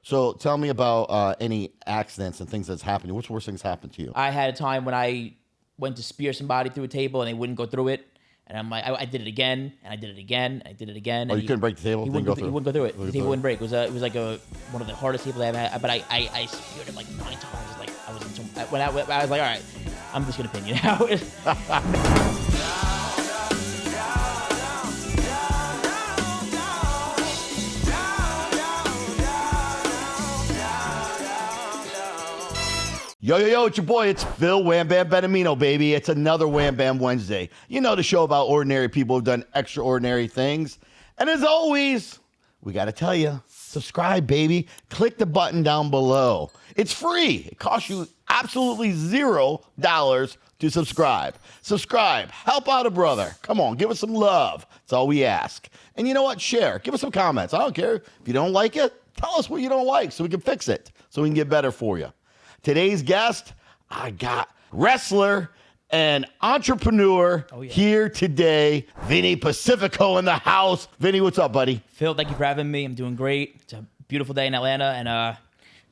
So tell me about any accidents and things that's happened to you. What's the worst things happened to you? I had a time when I went to spear somebody through a table and they wouldn't go through it. And I'm like, I did it again, and I did it again, and I did it again. Oh, you couldn't break the table? He wouldn't go through it. The table wouldn't break. It was like one of the hardest tables I ever had. But I speared him like 9 times. Like I was in some. When I was like, all right, I'm just gonna pin you now. Yo, it's your boy. It's Phil Wham Bam Benamino, baby. It's another Wham Bam Wednesday. You know, the show about ordinary people who've done extraordinary things. And as always, we got to tell you, subscribe, baby. Click the button down below. It's free. It costs you absolutely $0 to subscribe. Subscribe. Help out a brother. Come on, give us some love. That's all we ask. And you know what? Share. Give us some comments. I don't care. If you don't like it, tell us what you don't like so we can fix it, so we can get better for you. Today's guest, I got wrestler and entrepreneur here today. Vinny Pacifico in the house. Vinny, what's up, buddy? Phil, thank you for having me. I'm doing great. It's a beautiful day in Atlanta, and I'm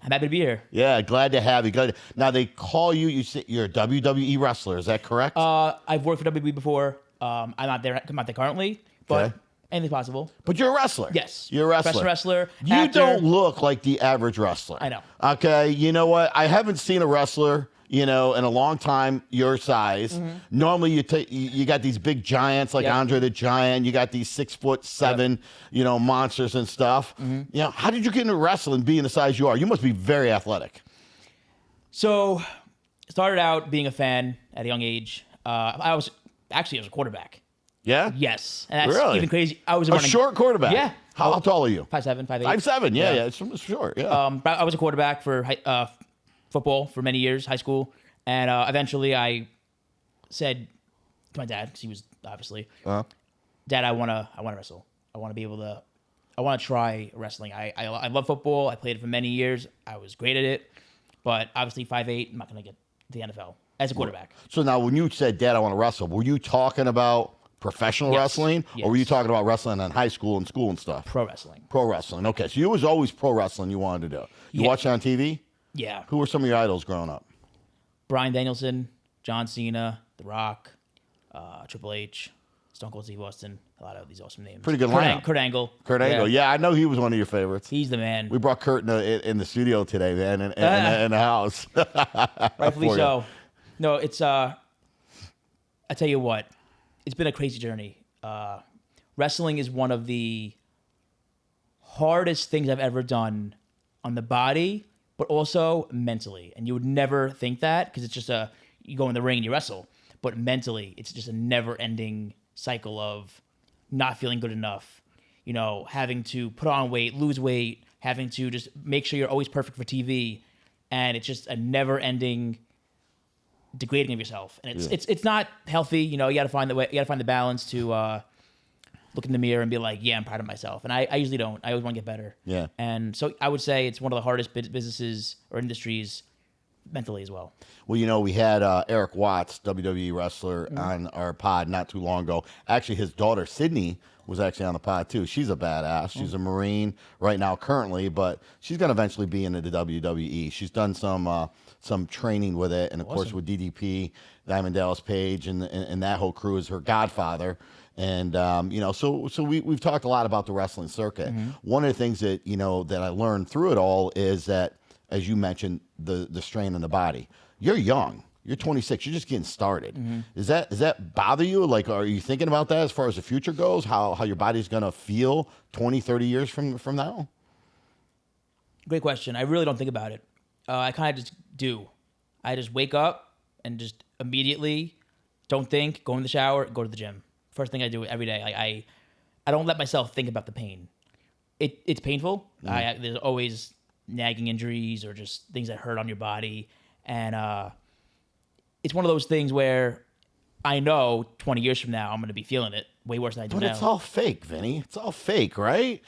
happy to be here. Yeah, glad to have you. Now, they call you, you're a WWE wrestler. Is that correct? I've worked for WWE before. I'm not there currently, but anything's possible. But you're a wrestler. Yes. You're a wrestler. Professional wrestler. You actor. don't look like the average wrestler. I know. Okay, you know what? I haven't seen a wrestler, in a long time your size. Mm-hmm. Normally you got these big giants like Andre the Giant. You got these 6'7", monsters and stuff. Mm-hmm. How did you get into wrestling being the size you are? You must be very athletic. So, started out being a fan at a young age. I was a quarterback. Yeah? Yes. And that's really? Even crazy. I was a short quarterback? Yeah. How tall are you? 5'7", 5'8". 5'7", yeah. It's short, yeah. But I was a quarterback for football for many years, high school. And eventually I said to my dad, because he was obviously, Dad, I want to wrestle. I want to try wrestling. I love football. I played it for many years. I was great at it. But obviously 5'8", I'm not going to get to the NFL as a quarterback. So now when you said, Dad, I want to wrestle, were you talking about professional wrestling, or were you talking about wrestling in high school and school and stuff? Pro wrestling. Pro wrestling. Okay, so you was always pro wrestling you wanted to do. You watch it on TV? Yeah. Who were some of your idols growing up? Bryan Danielson, John Cena, The Rock, Triple H, Stone Cold Steve Austin. A lot of these awesome names. Pretty good lineup. Kurt Angle. Kurt Angle. Yeah, I know he was one of your favorites. He's the man. We brought Kurt in the studio today, man, in the house. Rightfully so. No, it's I tell you what, it's been a crazy journey. Wrestling is one of the hardest things I've ever done on the body, but also mentally. And you would never think that because it's just you go in the ring and you wrestle. But mentally, it's just a never-ending cycle of not feeling good enough, having to put on weight, lose weight, having to just make sure you're always perfect for TV. And it's just a never-ending degrading of yourself, and it's not healthy. You got to find the way. You got to find the balance to look in the mirror and be like, yeah, I'm proud of myself. And I usually don't. I always want to get better. Yeah. And so I would say it's one of the hardest businesses or industries mentally as well. Well, we had Eric Watts, WWE wrestler, on our pod not too long ago. Actually, his daughter Sydney was actually on the pod too. She's a badass. She's a Marine right now currently, but she's going to eventually be into the WWE. She's done some training with it, and of course with DDP, Diamond Dallas Page, and that whole crew is her godfather. And so we've talked a lot about the wrestling circuit. One of the things that that I learned through it all is that, as you mentioned, the strain on the body. You're young. You're 26. You're just getting started. Does that bother you? Like, are you thinking about that as far as the future goes? How your body's going to feel 20, 30 years from now? Great question. I really don't think about it. I kind of just do. I just wake up and just immediately don't think, go in the shower, go to the gym. First thing I do every day. I don't let myself think about the pain. It's painful. There's always nagging injuries or just things that hurt on your body. And it's one of those things where I know 20 years from now I'm going to be feeling it way worse than I do now. But it's all fake, Vinny. It's all fake, right?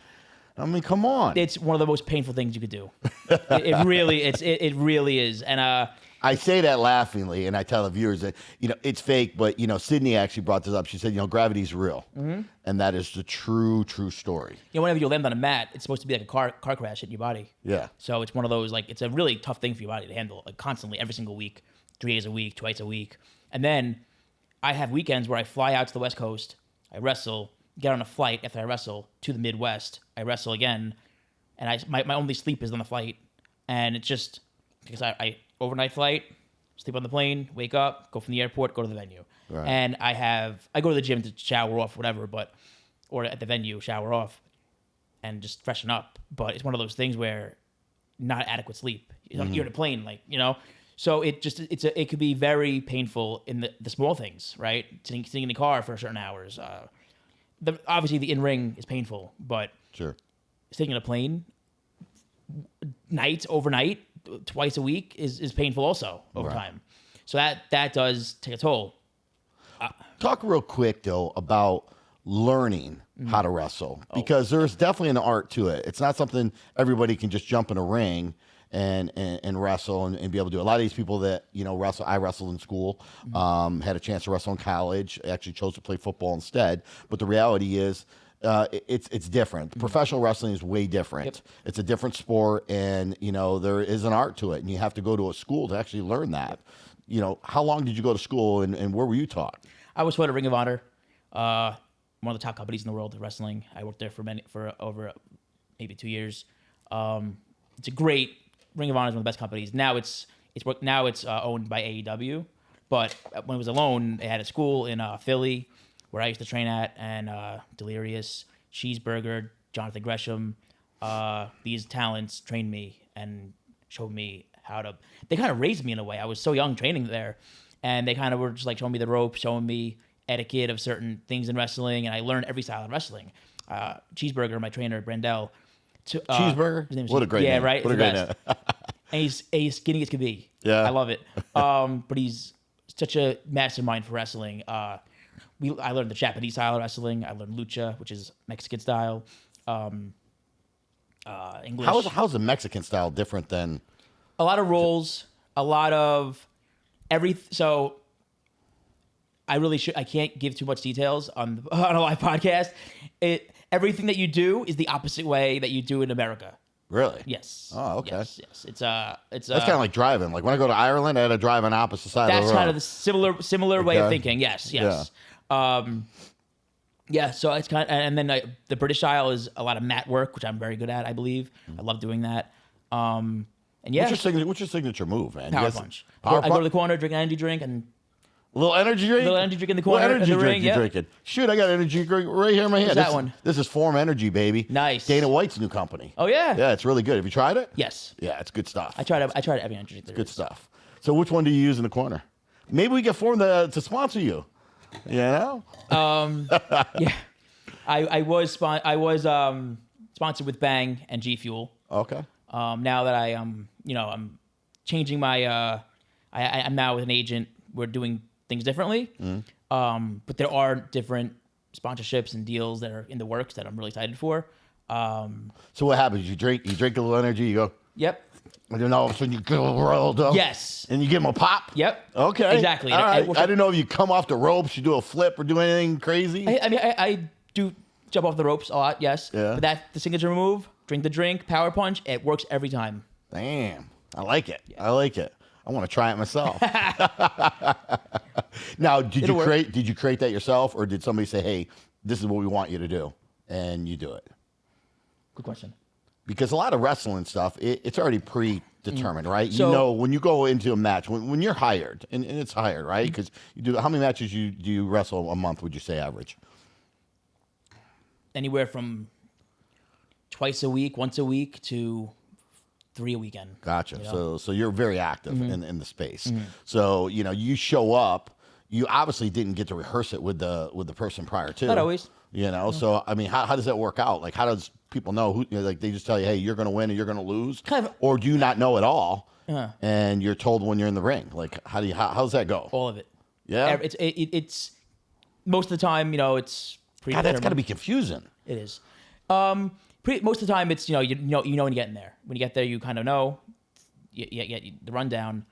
I mean, come on. It's one of the most painful things you could do. It really it really is. And I say that laughingly, and I tell the viewers that it's fake, but Sydney actually brought this up. She said, gravity's real, and that is the true story. Whenever you land on a mat, it's supposed to be like a car crash hitting your body. Yeah. So it's one of those, like, it's a really tough thing for your body to handle, like, constantly, every single week, 3 days a week, twice a week. And then I have weekends where I fly out to the West Coast, I wrestle, get on a flight after I wrestle to the Midwest, I wrestle again, and my only sleep is on the flight. And it's just because I overnight flight, sleep on the plane, wake up, go from the airport, go to the venue. Right. And I go to the gym to shower off, whatever, or at the venue, shower off and just freshen up. But it's one of those things where not adequate sleep. You're in a plane, so it could be very painful in the small things, right? Sitting in the car for certain hours. Obviously the in-ring is painful, but sure, sitting in a plane overnight, twice a week is painful also over time. So that does take a toll. Talk real quick though about learning how to wrestle, because there's definitely an art to it. It's not something everybody can just jump in a ring and wrestle and be able to do. A lot of these people that wrestle, I wrestled in school, had a chance to wrestle in college, actually chose to play football instead. But the reality is, it's different. Professional wrestling is way different. Yep. It's a different sport, and there is an art to it, and you have to go to a school to actually learn that. How long did you go to school, and where were you taught? I was taught at Ring of Honor, one of the top companies in the world of wrestling. I worked there for over maybe 2 years. It's a great Ring of Honor is one of the best companies. Now it's owned by AEW, but when it was alone, they had a school in Philly where I used to train at, and Delirious, Cheeseburger, Jonathan Gresham, these talents trained me and showed me how to. They kind of raised me in a way. I was so young training there, and they kind of were just like showing me the ropes, showing me etiquette of certain things in wrestling, and I learned every style of wrestling. Cheeseburger, my trainer, Brandel. Cheeseburger? His name's What a great name. Yeah, right? What a great name. And he's skinny as can be. Yeah. I love it. But he's such a mastermind for wrestling. I learned the Japanese style of wrestling. I learned lucha, which is Mexican style. English. How's the Mexican style different than? A lot of rolls, a lot of So I can't give too much details on a live podcast. Everything that you do is the opposite way that you do in America. Really? Yes. Oh, okay. Yes. It's that's kind of like driving. Like when I go to Ireland, I had to drive on the opposite side of the road. That's kind of the similar way of thinking. Yes. Yeah. So it's kind of, and then the British style is a lot of mat work, which I'm very good at, I believe. I love doing that. And yeah. What's your signature move, man? Power punch. Power I go to the corner, drink an energy drink, and a little energy drink? Little energy drink in the corner. What energy in the drink ring, you drinking? Shoot, I got energy drink right here in my hand. What's that one? This is Form Energy, baby. Nice. Dana White's new company. Oh, yeah? Yeah, it's really good. Have you tried it? Yes. Yeah, it's good stuff. I tried every energy drink. Good stuff. So which one do you use in the corner? Maybe we get Form to sponsor you. You know? Yeah. I was sponsored with Bang and G Fuel. Okay. Now that I'm changing my, I'm now with an agent. We're doing things differently. But there are different sponsorships and deals that are in the works that I'm really excited for. So what happens? You drink a little energy, you go, Yep. and then all of a sudden you get a little rolled up. Yes. And you give them a pop? Yep. Okay. Exactly. All right. I didn't know if you come off the ropes, you do a flip or do anything crazy. I do jump off the ropes a lot, yes. Yeah. But that's the signature move. Drink the drink, power punch. It works every time. Damn. I like it. Yeah. I like it. I want to try it myself. Now, did you create that yourself, or did somebody say, "Hey, this is what we want you to do," and you do it? Good question. Because a lot of wrestling stuff, it's already predetermined, right? So, when you go into a match, when you're hired, and it's hired, right? Because you do. How many matches do you wrestle a month? Would you say average? Anywhere from twice a week, once a week, to 3 a weekend. Gotcha. So you're very active in the space. So you show up. You obviously didn't get to rehearse it with the person prior to. Not always. So I mean, how does that work out? Like, how does people know who? Like, they just tell you, hey, you're going to win and you're going to lose, or do you not know at all? And you're told when you're in the ring. Like, how does that go? All of it. Yeah. most of the time, it's God, that's got to be confusing. It is. most of the time it's you know when you get in there. When you get there, you kind of know, you get the rundown,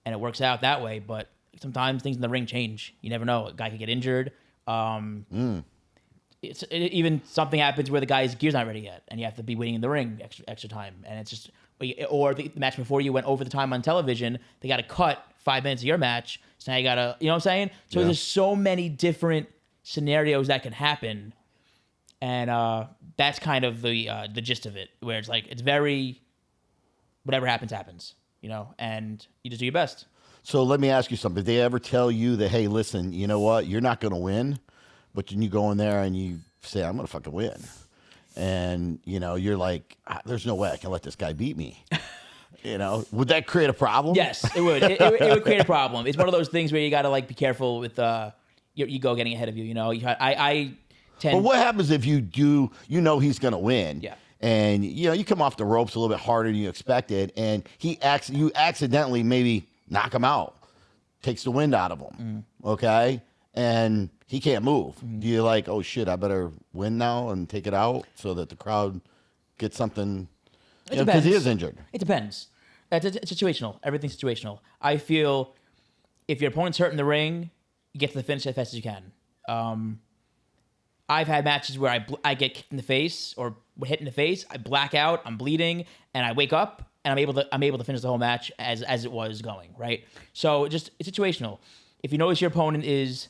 and it works out that way. But sometimes things in the ring change. You never know. A guy could get injured. Even something happens where the guy's gear's not ready yet, and you have to be waiting in the ring extra time, and it's just, or the match before you went over the time on television, they got to cut 5 minutes of your match, so now you got to, you know what I'm saying? So there's so many different scenarios that can happen, and that's kind of the gist of it, where it's like, it's very, whatever happens, and you just do your best. So let me ask you something. Did they ever tell you that, hey, listen, you know what, you're not going to win? But then you go in there and you say, I'm going to fucking win. And, you're like, there's no way I can let this guy beat me. Would that create a problem? Yes, it would. It would create a problem. It's one of those things where you got to be careful with your ego getting ahead of you. I tend. But what happens if you do, he's going to win? Yeah. And, you come off the ropes a little bit harder than you expected. And you accidentally maybe knock him out, takes the wind out of him. Okay. And he can't move. Do you like, oh shit, I better win now and take it out so that the crowd gets something? Because he is injured. It depends. It's situational. Everything's situational. I feel if your opponent's hurt in the ring, you get to the finish as fast as you can. I've had matches where I get kicked in the face or hit in the face. I black out. I'm bleeding, and I wake up and I'm able to finish the whole match as it was going. Right. So it's situational. If you notice your opponent is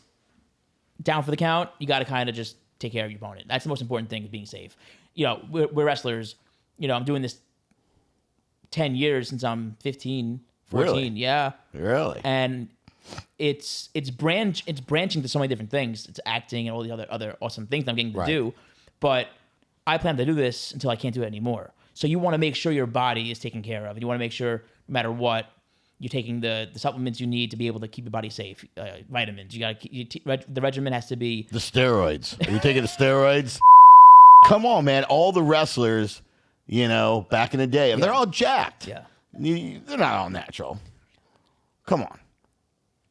down for the count, you got to kind of just take care of your opponent. That's the most important thing, is being safe. We're wrestlers. I'm doing this 10 years since I'm 15, 14. Really? Yeah. Really? And it's branching to so many different things. It's acting and all the other awesome things I'm getting to do. But I plan to do this until I can't do it anymore. So you want to make sure your body is taken care of. You want to make sure, no matter what, you're taking the supplements you need to be able to keep your body safe. Vitamins. The regimen has to be the steroids. Are you taking the steroids? Come on, man. All the wrestlers, back in the day, and they're all jacked. Yeah. They're not all natural. Come on.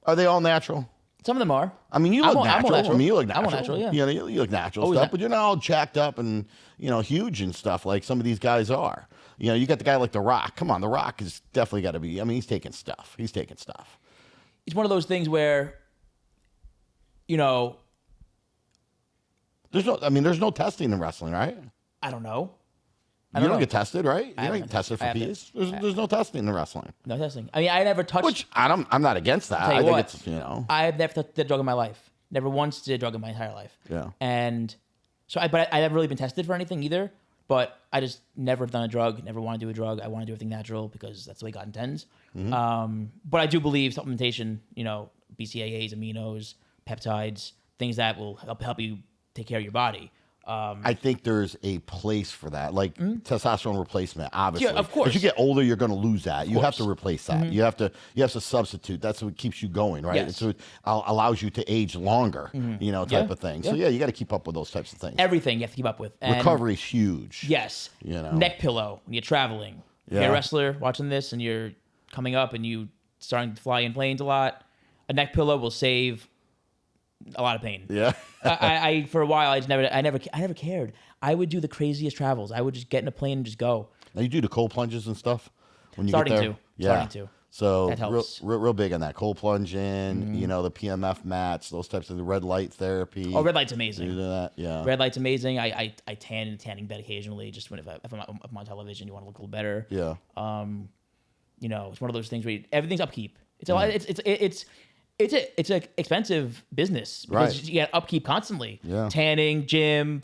Are they all natural? Some of them are. I mean, you look natural. I'm all natural. I mean, you look natural. I'm all natural, yeah. You look natural Always stuff, but you're not all jacked up and, huge and stuff like some of these guys are. You got the guy like The Rock. Come on, The Rock is definitely got to be. I mean, he's taking stuff. It's one of those things where, there's no testing in wrestling, right? I don't know. You don't get tested, right? You don't get tested for peas. There's no testing in wrestling. No testing. I mean, I never touched. Which I'm not against that. I think it's I've never touched a drug in my life. Never once did a drug in my entire life. Yeah. And so, but I haven't really been tested for anything either. But I just never done a drug. Never want to do a drug. I want to do everything natural because that's the way God intends. But I do believe supplementation. BCAAs, aminos, peptides, things that will help you take care of your body. I think there's a place for that, like testosterone replacement. Obviously, yeah, of course. As you get older, you're going to lose that. You have to replace that. You have to substitute. That's what keeps you going, right? Yes. So it allows you to age longer, type of thing. So you got to keep up with those types of things. Everything you have to keep up with. And recovery is huge. Yes. Neck pillow when you're traveling. If you're a wrestler watching this and you're coming up and you starting to fly in planes a lot, a neck pillow will save a lot of pain. Yeah. I for a while I never cared. I would do the craziest travels. I would just get in a plane and just go. Now you do the cold plunges and stuff when you Starting get there. to. Yeah. Starting to. So that helps. Real big on that cold plunging. The PMF mats, those types of the red light therapy. Oh, red light's amazing. You do that, yeah. Red light's amazing. I tan in a tanning bed occasionally, just if I'm on television, you want to look a little better. Yeah. It's one of those things where everything's upkeep. It's an expensive business because you got upkeep constantly. Yeah. Tanning, gym,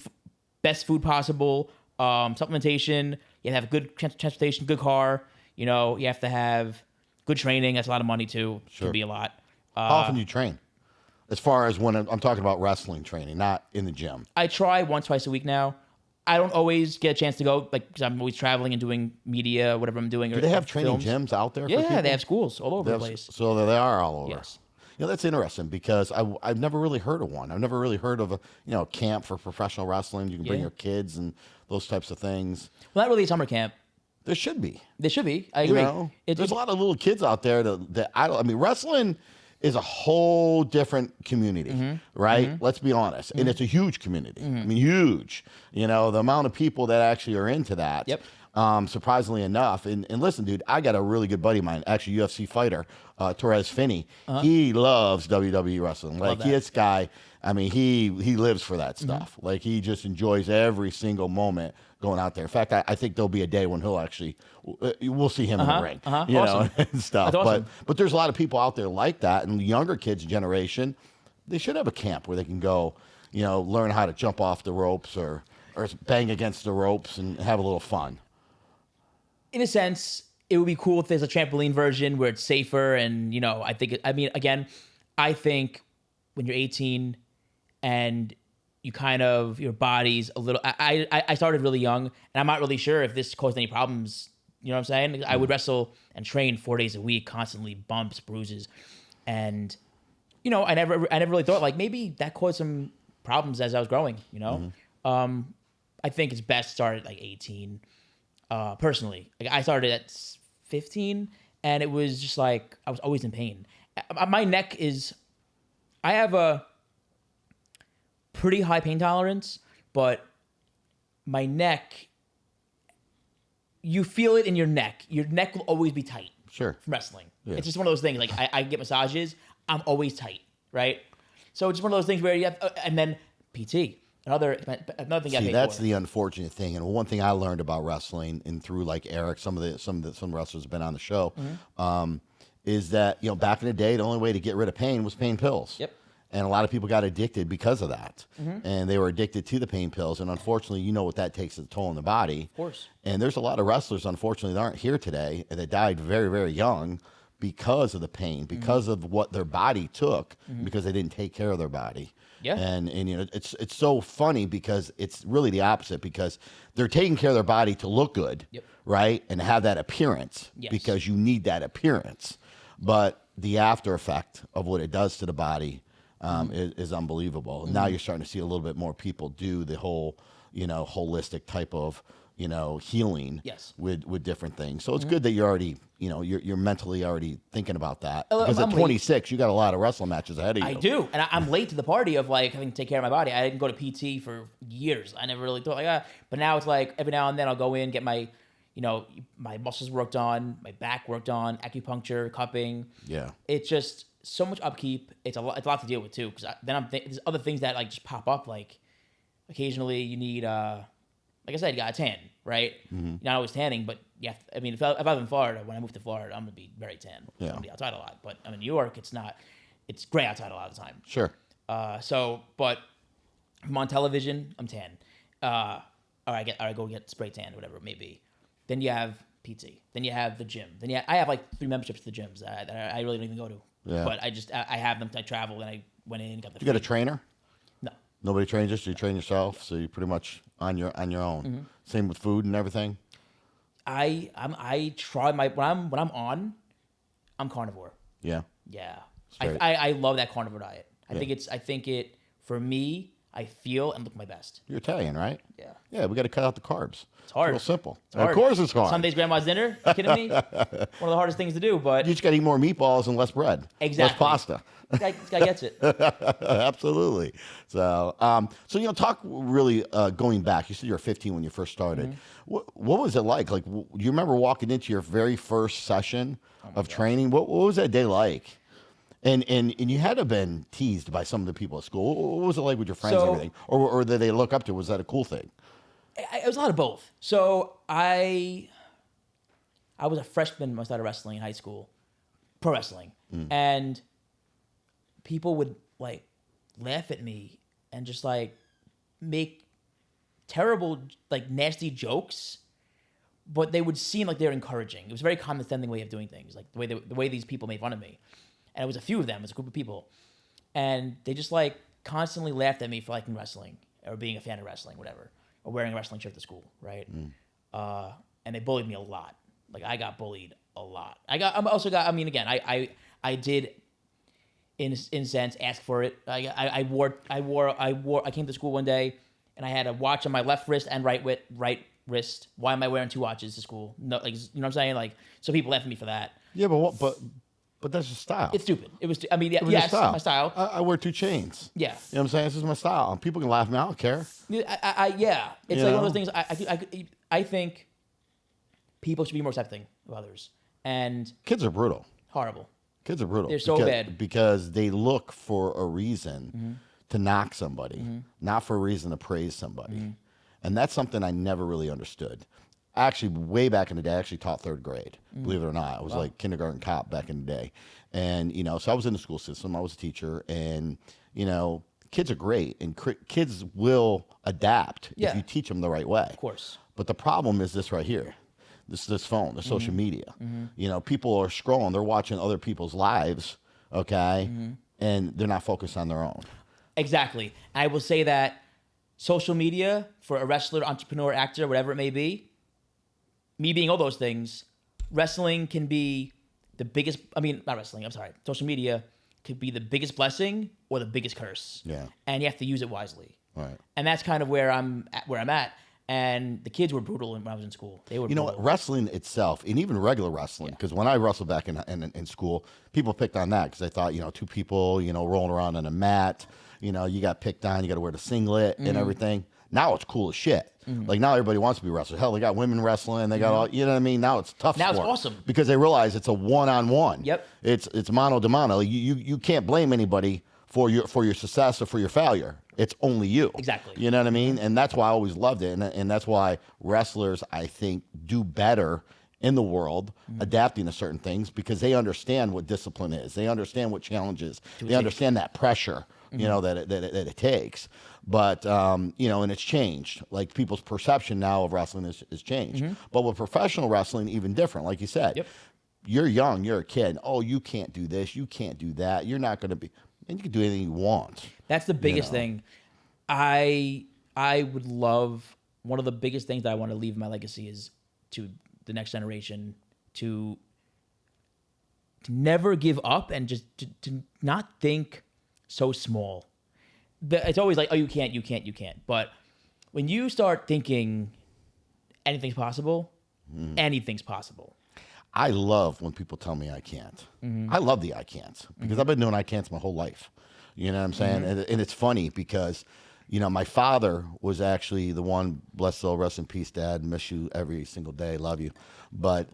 best food possible, supplementation. You have good transportation, good car. You have to have good training. That's a lot of money too. Sure. Can be a lot. How often do you train? As far as when I'm talking about wrestling training, not in the gym. I try once, twice a week now. I don't always get a chance to go, because I'm always traveling and doing media, whatever I'm doing. Do they have training gyms out there? Yeah, for people? they have schools all over the place. So they are all over. Yes. That's interesting because I've never really heard of one. I've never really heard of a camp for professional wrestling. You can bring your kids and those types of things. Well, not really a summer camp. There should be. There should be. I agree. There's a lot of little kids out there that wrestling is a whole different community, right? Let's be honest. And it's a huge community. I mean, huge. You know, the amount of people that actually are into that. Yep. Surprisingly enough. And listen, dude, I got a really good buddy of mine, actually UFC fighter, Vinny. He loves WWE wrestling. Like, this guy, I mean, he lives for that stuff. Like, he just enjoys every single moment going out there. In fact, I think there'll be a day when he'll actually, we'll see him in the ring, you know, and stuff. That's awesome. But there's a lot of people out there like that, and the younger kids generation, they should have a camp where they can go, you know, learn how to jump off the ropes or bang against the ropes and have a little fun. In a sense, it would be cool if there's a trampoline version where it's safer. And, you know, I think when you're 18 and you kind of, your body's a little, I started really young, and I'm not really sure if this caused any problems. You know what I'm saying? I would wrestle and train 4 days a week, constantly bumps, bruises. And, you know, I never really thought, like, maybe that caused some problems as I was growing, you know? I think it's best to start at like 18. Personally, like, I started at 15, and it was just like I was always in pain. My neck I have a pretty high pain tolerance, but my neck, you feel it in your neck. Your neck will always be tight. Sure. From wrestling. Yeah. It's just one of those things. Like, I get massages, I'm always tight, right? So it's just one of those things where you have, and then PT. Another thing I paid See, that's for. the unfortunate thing. And one thing I learned about wrestling, and through like Eric, some wrestlers have been on the show, is that, you know, back in the day, the only way to get rid of pain was pain pills. Yep. And a lot of people got addicted because of that. And they were addicted to the pain pills. And unfortunately, you know what that takes a toll on the body. Of course. And there's a lot of wrestlers, unfortunately, that aren't here today, and that died very, very young because of the pain, because of what their body took, because they didn't take care of their body. Yeah. And you know, it's so funny because it's really the opposite, because they're taking care of their body to look good, right? And have that appearance, because you need that appearance. But the after effect of what it does to the body is unbelievable. And now you're starting to see a little bit more people do the whole, you know, holistic type of, you know, healing with different things. So it's good that you're already, you know, you're mentally already thinking about that. Because at 26, you got a lot of wrestling matches ahead of you. I do. And I'm late to the party of, like, having to take care of my body. I didn't go to PT for years. I never really thought, like, but now it's like every now and then I'll go in, get my, you know, my muscles worked on, my back worked on, acupuncture, cupping. Yeah. It's just so much upkeep. It's a lot to deal with too. Because then there's other things that, like, just pop up. Like, occasionally you need, like I said, you got a tan, right? You're not always tanning, but yeah. I mean, if I live in Florida, when I move to Florida, I'm gonna be very tan. I'm gonna be outside a lot. But I'm in New York, it's not. It's gray outside a lot of the time. Sure. But I'm on television, I'm tan. Or I go get spray tan, whatever it may be. Then you have PT. Then you have the gym. Then I have like 3 memberships to the gyms that I really don't even go to. Yeah. But I have them. I travel, and I went in and got the. You got a trainer? No. Nobody trains you. So you train yourself. So you're pretty much on your own. Same with food and everything. I try when I'm on, I'm carnivore. Yeah. Yeah. I love that carnivore diet. I think it for me. I feel and look my best. You're Italian, right? Yeah. Yeah, we got to cut out the carbs. It's hard. It's real simple. It's hard. Of course it's hard. Sunday's grandma's dinner. You kidding me? One of the hardest things to do, but you just got to eat more meatballs and less bread. Exactly. Less pasta. This guy gets it. Absolutely. So you know, talk really going back. You said you were 15 when you first started. What was it like? Like, do you remember walking into your very first session of training? What was that day like? And you had to have been teased by some of the people at school. What was it like with your friends and everything? Or did they look up to? Was that a cool thing? It was a lot of both. So I was a freshman when I started wrestling in high school, pro wrestling. And people would, like, laugh at me and just, like, make terrible, like, nasty jokes, but they would seem like they're encouraging. It was a very condescending way of doing things, like the way these people made fun of me. And it was a few of them, it was a group of people. And they just, like, constantly laughed at me for liking wrestling or being a fan of wrestling, whatever, or wearing a wrestling shirt to school, right? And they bullied me a lot. Like, I got bullied a lot. I did, in a sense, ask for it. I came to school one day and I had a watch on my left wrist and right wrist. Why am I wearing 2 watches to school? No, like, you know what I'm saying? Like, so people laughed at me for that. Yeah, but But that's your style. It's stupid. It was. I mean, yeah, It was yeah, your it's style. my style. I wear 2 chains. Yeah. You know what I'm saying? This is my style. And people can laugh at me. I don't care. Yeah. It's You like know? one of those things. I think people should be more accepting of others. And Kids are brutal. horrible. Kids are brutal. They're so bad. Because they look for a reason to knock somebody, not for a reason to praise somebody. And that's something I never really understood. Actually, way back in the day, I actually taught 3rd grade, believe it or not. I was like kindergarten cop back in the day. And, you know, so I was in the school system. I was a teacher. And, you know, kids are great. And kids will adapt if you teach them the right way. Of course. But the problem is this right here. This phone, the social media. You know, people are scrolling. They're watching other people's lives, okay? And they're not focused on their own. Exactly. I will say that social media for a wrestler, entrepreneur, actor, whatever it may be, me being all those things, wrestling can be the biggest, I mean, not wrestling, I'm sorry. Social media could be the biggest blessing or the biggest curse. Yeah. And you have to use it wisely. Right. And that's kind of where I'm at. And the kids were brutal when I was in school. They were You know brutal. what? Wrestling itself, and even regular wrestling, because when I wrestled back in school, people picked on that because they thought, you know, 2 people, you know, rolling around on a mat, you know, you got picked on, you got to wear the singlet and everything. Now it's cool as shit. Like now everybody wants to be wrestlers. Hell, they got women wrestling. They got all, you know what I mean? Now it's tough Now sport. it's awesome. Because they realize it's a one-on-one. Yep. It's mano to mano. You can't blame anybody for your success or for your failure. It's only you. Exactly. You know what I mean? And that's why I always loved it. And that's why wrestlers, I think, do better in the world adapting to certain things because they understand what discipline is. They understand what challenge is. They understand that pressure, you know, that it takes. But, you know, and it's changed. Like people's perception now of wrestling is changed. But with professional wrestling, even different. Like you said, you're young, you're a kid. Oh, you can't do this. You can't do that. You're not going to be... And you can do anything you want. That's the biggest thing. I would love, one of the biggest things that I want to leave in my legacy is to the next generation to never give up and just to not think so small. It's always like, oh, you can't. But when you start thinking anything's possible, anything's possible. I love when people tell me I can't. I love the I can'ts because I've been doing I can'ts my whole life. You know what I'm saying? And it's funny because, you know, my father was actually the one, bless soul, rest in peace, Dad, miss you every single day, love you. But,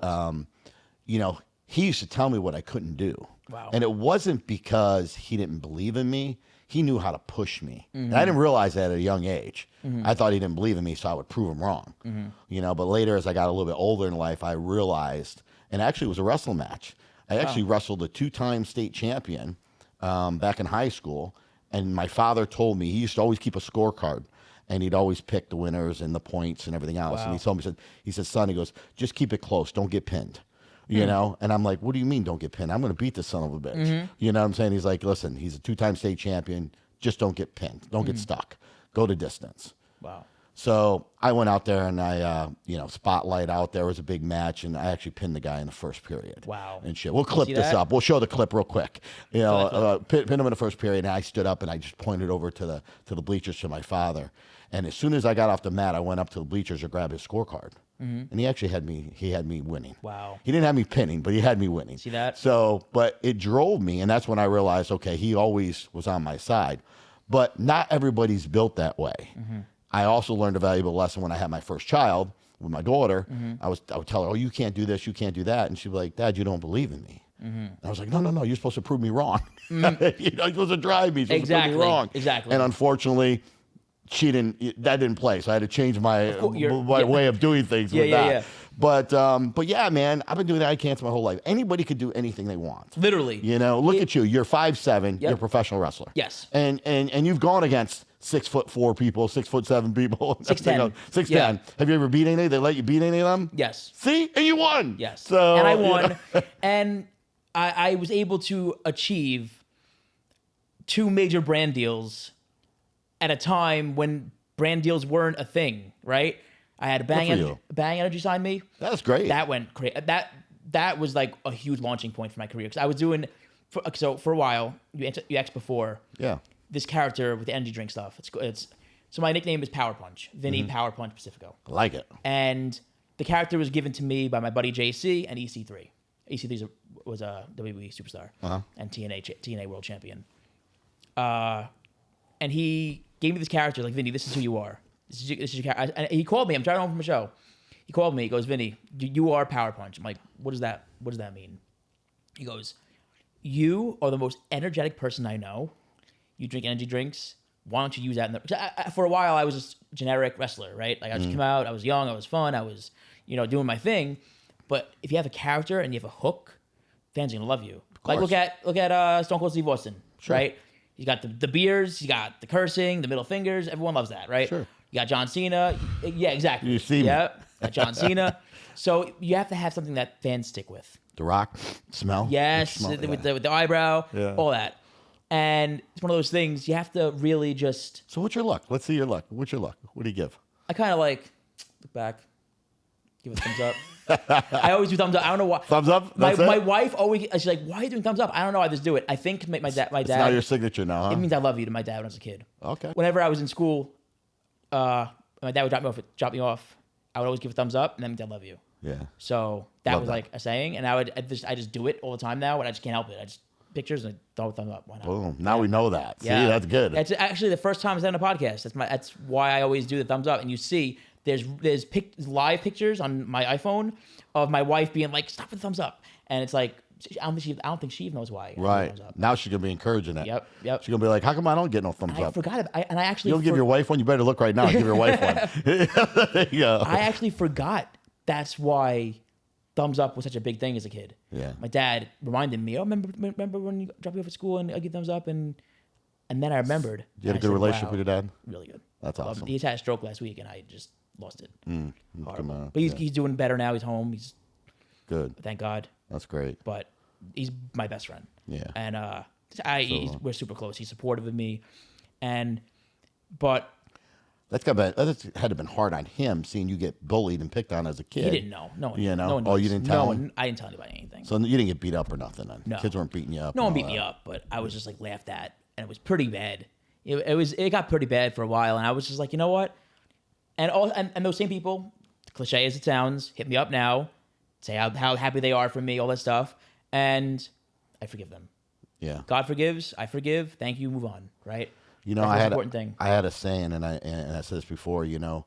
you know, he used to tell me what I couldn't do. Wow. And it wasn't because he didn't believe in me. He knew how to push me. And I didn't realize that at a young age. I thought he didn't believe in me, so I would prove him wrong. You know, but later as I got a little bit older in life, I realized, and actually it was a wrestling match. I actually wrestled a 2-time state champion back in high school. And my father told me, he used to always keep a scorecard. And he'd always pick the winners and the points and everything else. Wow. And he told me, he said, son, he goes, just keep it close. Don't get pinned. You know? And I'm like, what do you mean don't get pinned? I'm going to beat this son of a bitch. You know what I'm saying? He's like, listen, he's a 2-time state champion. Just don't get pinned. Don't get stuck. Go the distance. Wow. So I went out there and I, you know, spotlight out there. It was a big match, and I actually pinned the guy in the first period. Wow. And shit. We'll clip see this that? up. We'll show the clip real quick. You know, pinned him in the first period, and I stood up and I just pointed over to the bleachers to my father. And as soon as I got off the mat, I went up to the bleachers to grab his scorecard. And he actually had me winning. Wow. He didn't have me pinning, but he had me winning. See that? So, but it drove me, and that's when I realized, okay, he always was on my side. But not everybody's built that way. I also learned a valuable lesson when I had my first child with my daughter. I would tell her, oh, you can't do this, you can't do that. And she'd be like, Dad, you don't believe in me. And I was like, no, you're supposed to prove me wrong. You know, you're supposed to drive me, you're supposed to prove me wrong. Exactly. And unfortunately, that didn't play. So I had to change my way of doing things with that. Yeah. But yeah, man, I've been doing I can'ts my whole life. Anybody could do anything they want. Literally. You know, look at you. You're 5'7". You're a professional wrestler. Yes. And you've gone against 6'4" people, 6'7" people. 6'10". 6'10". Yeah. Have you ever beat any? They let you beat any of them? Yes. See? And you won. Yes. So, and I won. And I was able to achieve 2 major brand deals at a time when brand deals weren't a thing, right? I had Bang Energy sign me. That's great. That went crazy. That was like a huge launching point for my career because I was doing for a while. You asked before. Yeah. This character with the energy drink stuff. So my nickname is Power Punch. Vinny Power Punch Pacifico. I like it. And the character was given to me by my buddy JC and EC3. EC3 is was a WWE superstar and TNA world champion. And he gave me this character, like, Vinny, this is who you are. This is your character. And he called me. I'm driving home from a show. He called me. He goes, Vinny, you are Power Punch. I'm like, what does that mean? He goes, you are the most energetic person I know. You drink energy drinks. Why don't you use that? For a while, I was just a generic wrestler, right? Like, I just came out. I was young. I was fun. I was, doing my thing. But if you have a character and you have a hook, fans are gonna love you. Like, look at Stone Cold Steve Austin, right? You got the beers, you got the cursing, the middle fingers. Everyone loves that, right? Sure. You got John Cena. Yeah, exactly. You see me. Yeah, got John Cena. So you have to have something that fans stick with. The Rock, smell. Yes, with the eyebrow, all that. And it's one of those things you have to really just. So what's your luck? Let's see your luck. What's your luck? What do you give? I kind of look back, give a thumbs up. I always do thumbs up. I don't know why. Thumbs up? My wife always, she's like, why are you doing thumbs up? I don't know. I just do it. I think my dad. It's now your signature now, huh? It means I love you to my dad when I was a kid. Okay. Whenever I was in school, my dad would drop me off. I would always give a thumbs up, and that means I love you. Yeah. So that was like a saying, and I just do it all the time now, and I just can't help it. I just pictures and I throw a thumbs up. Why not? Boom. Now we know that. See, that's good. That's actually the first time I said on a podcast. That's why I always do the thumbs up. And you see, there's live pictures on my iPhone of my wife being like, "Stop with the thumbs up," and it's like, I don't think she even knows why. Right. Now she's gonna be encouraging it. Yep. She's gonna be like, "How come I don't get no thumbs up?" I forgot it. I actually you don't give your wife one. You better look right now and give your wife one. There you go. I actually forgot. That's why thumbs up was such a big thing as a kid. Yeah. My dad reminded me. Oh, remember when you dropped me off at school and I give thumbs up and then I remembered. You had a good relationship with your dad? Really good. That's awesome. He's had a stroke last week and I just lost it. But he's doing better now. He's home. He's good. Thank God. That's great. But he's my best friend. Yeah. And we're super close. He's supportive of me, but. That had to been hard on him, seeing you get bullied and picked on as a kid. He didn't know. No one. You know? No one Oh, you didn't tell him? I didn't tell anybody anything. So you didn't get beat up or nothing then? No. Kids weren't beating you up? No one beat me up, but I was just like laughed at, and it was pretty bad. It got pretty bad for a while, and I was just like, you know what? And those same people, cliche as it sounds, hit me up now, say how happy they are for me, all that stuff, and I forgive them. Yeah. God forgives, I forgive, thank you, move on, right? You know, I had a saying, and I said this before. You know,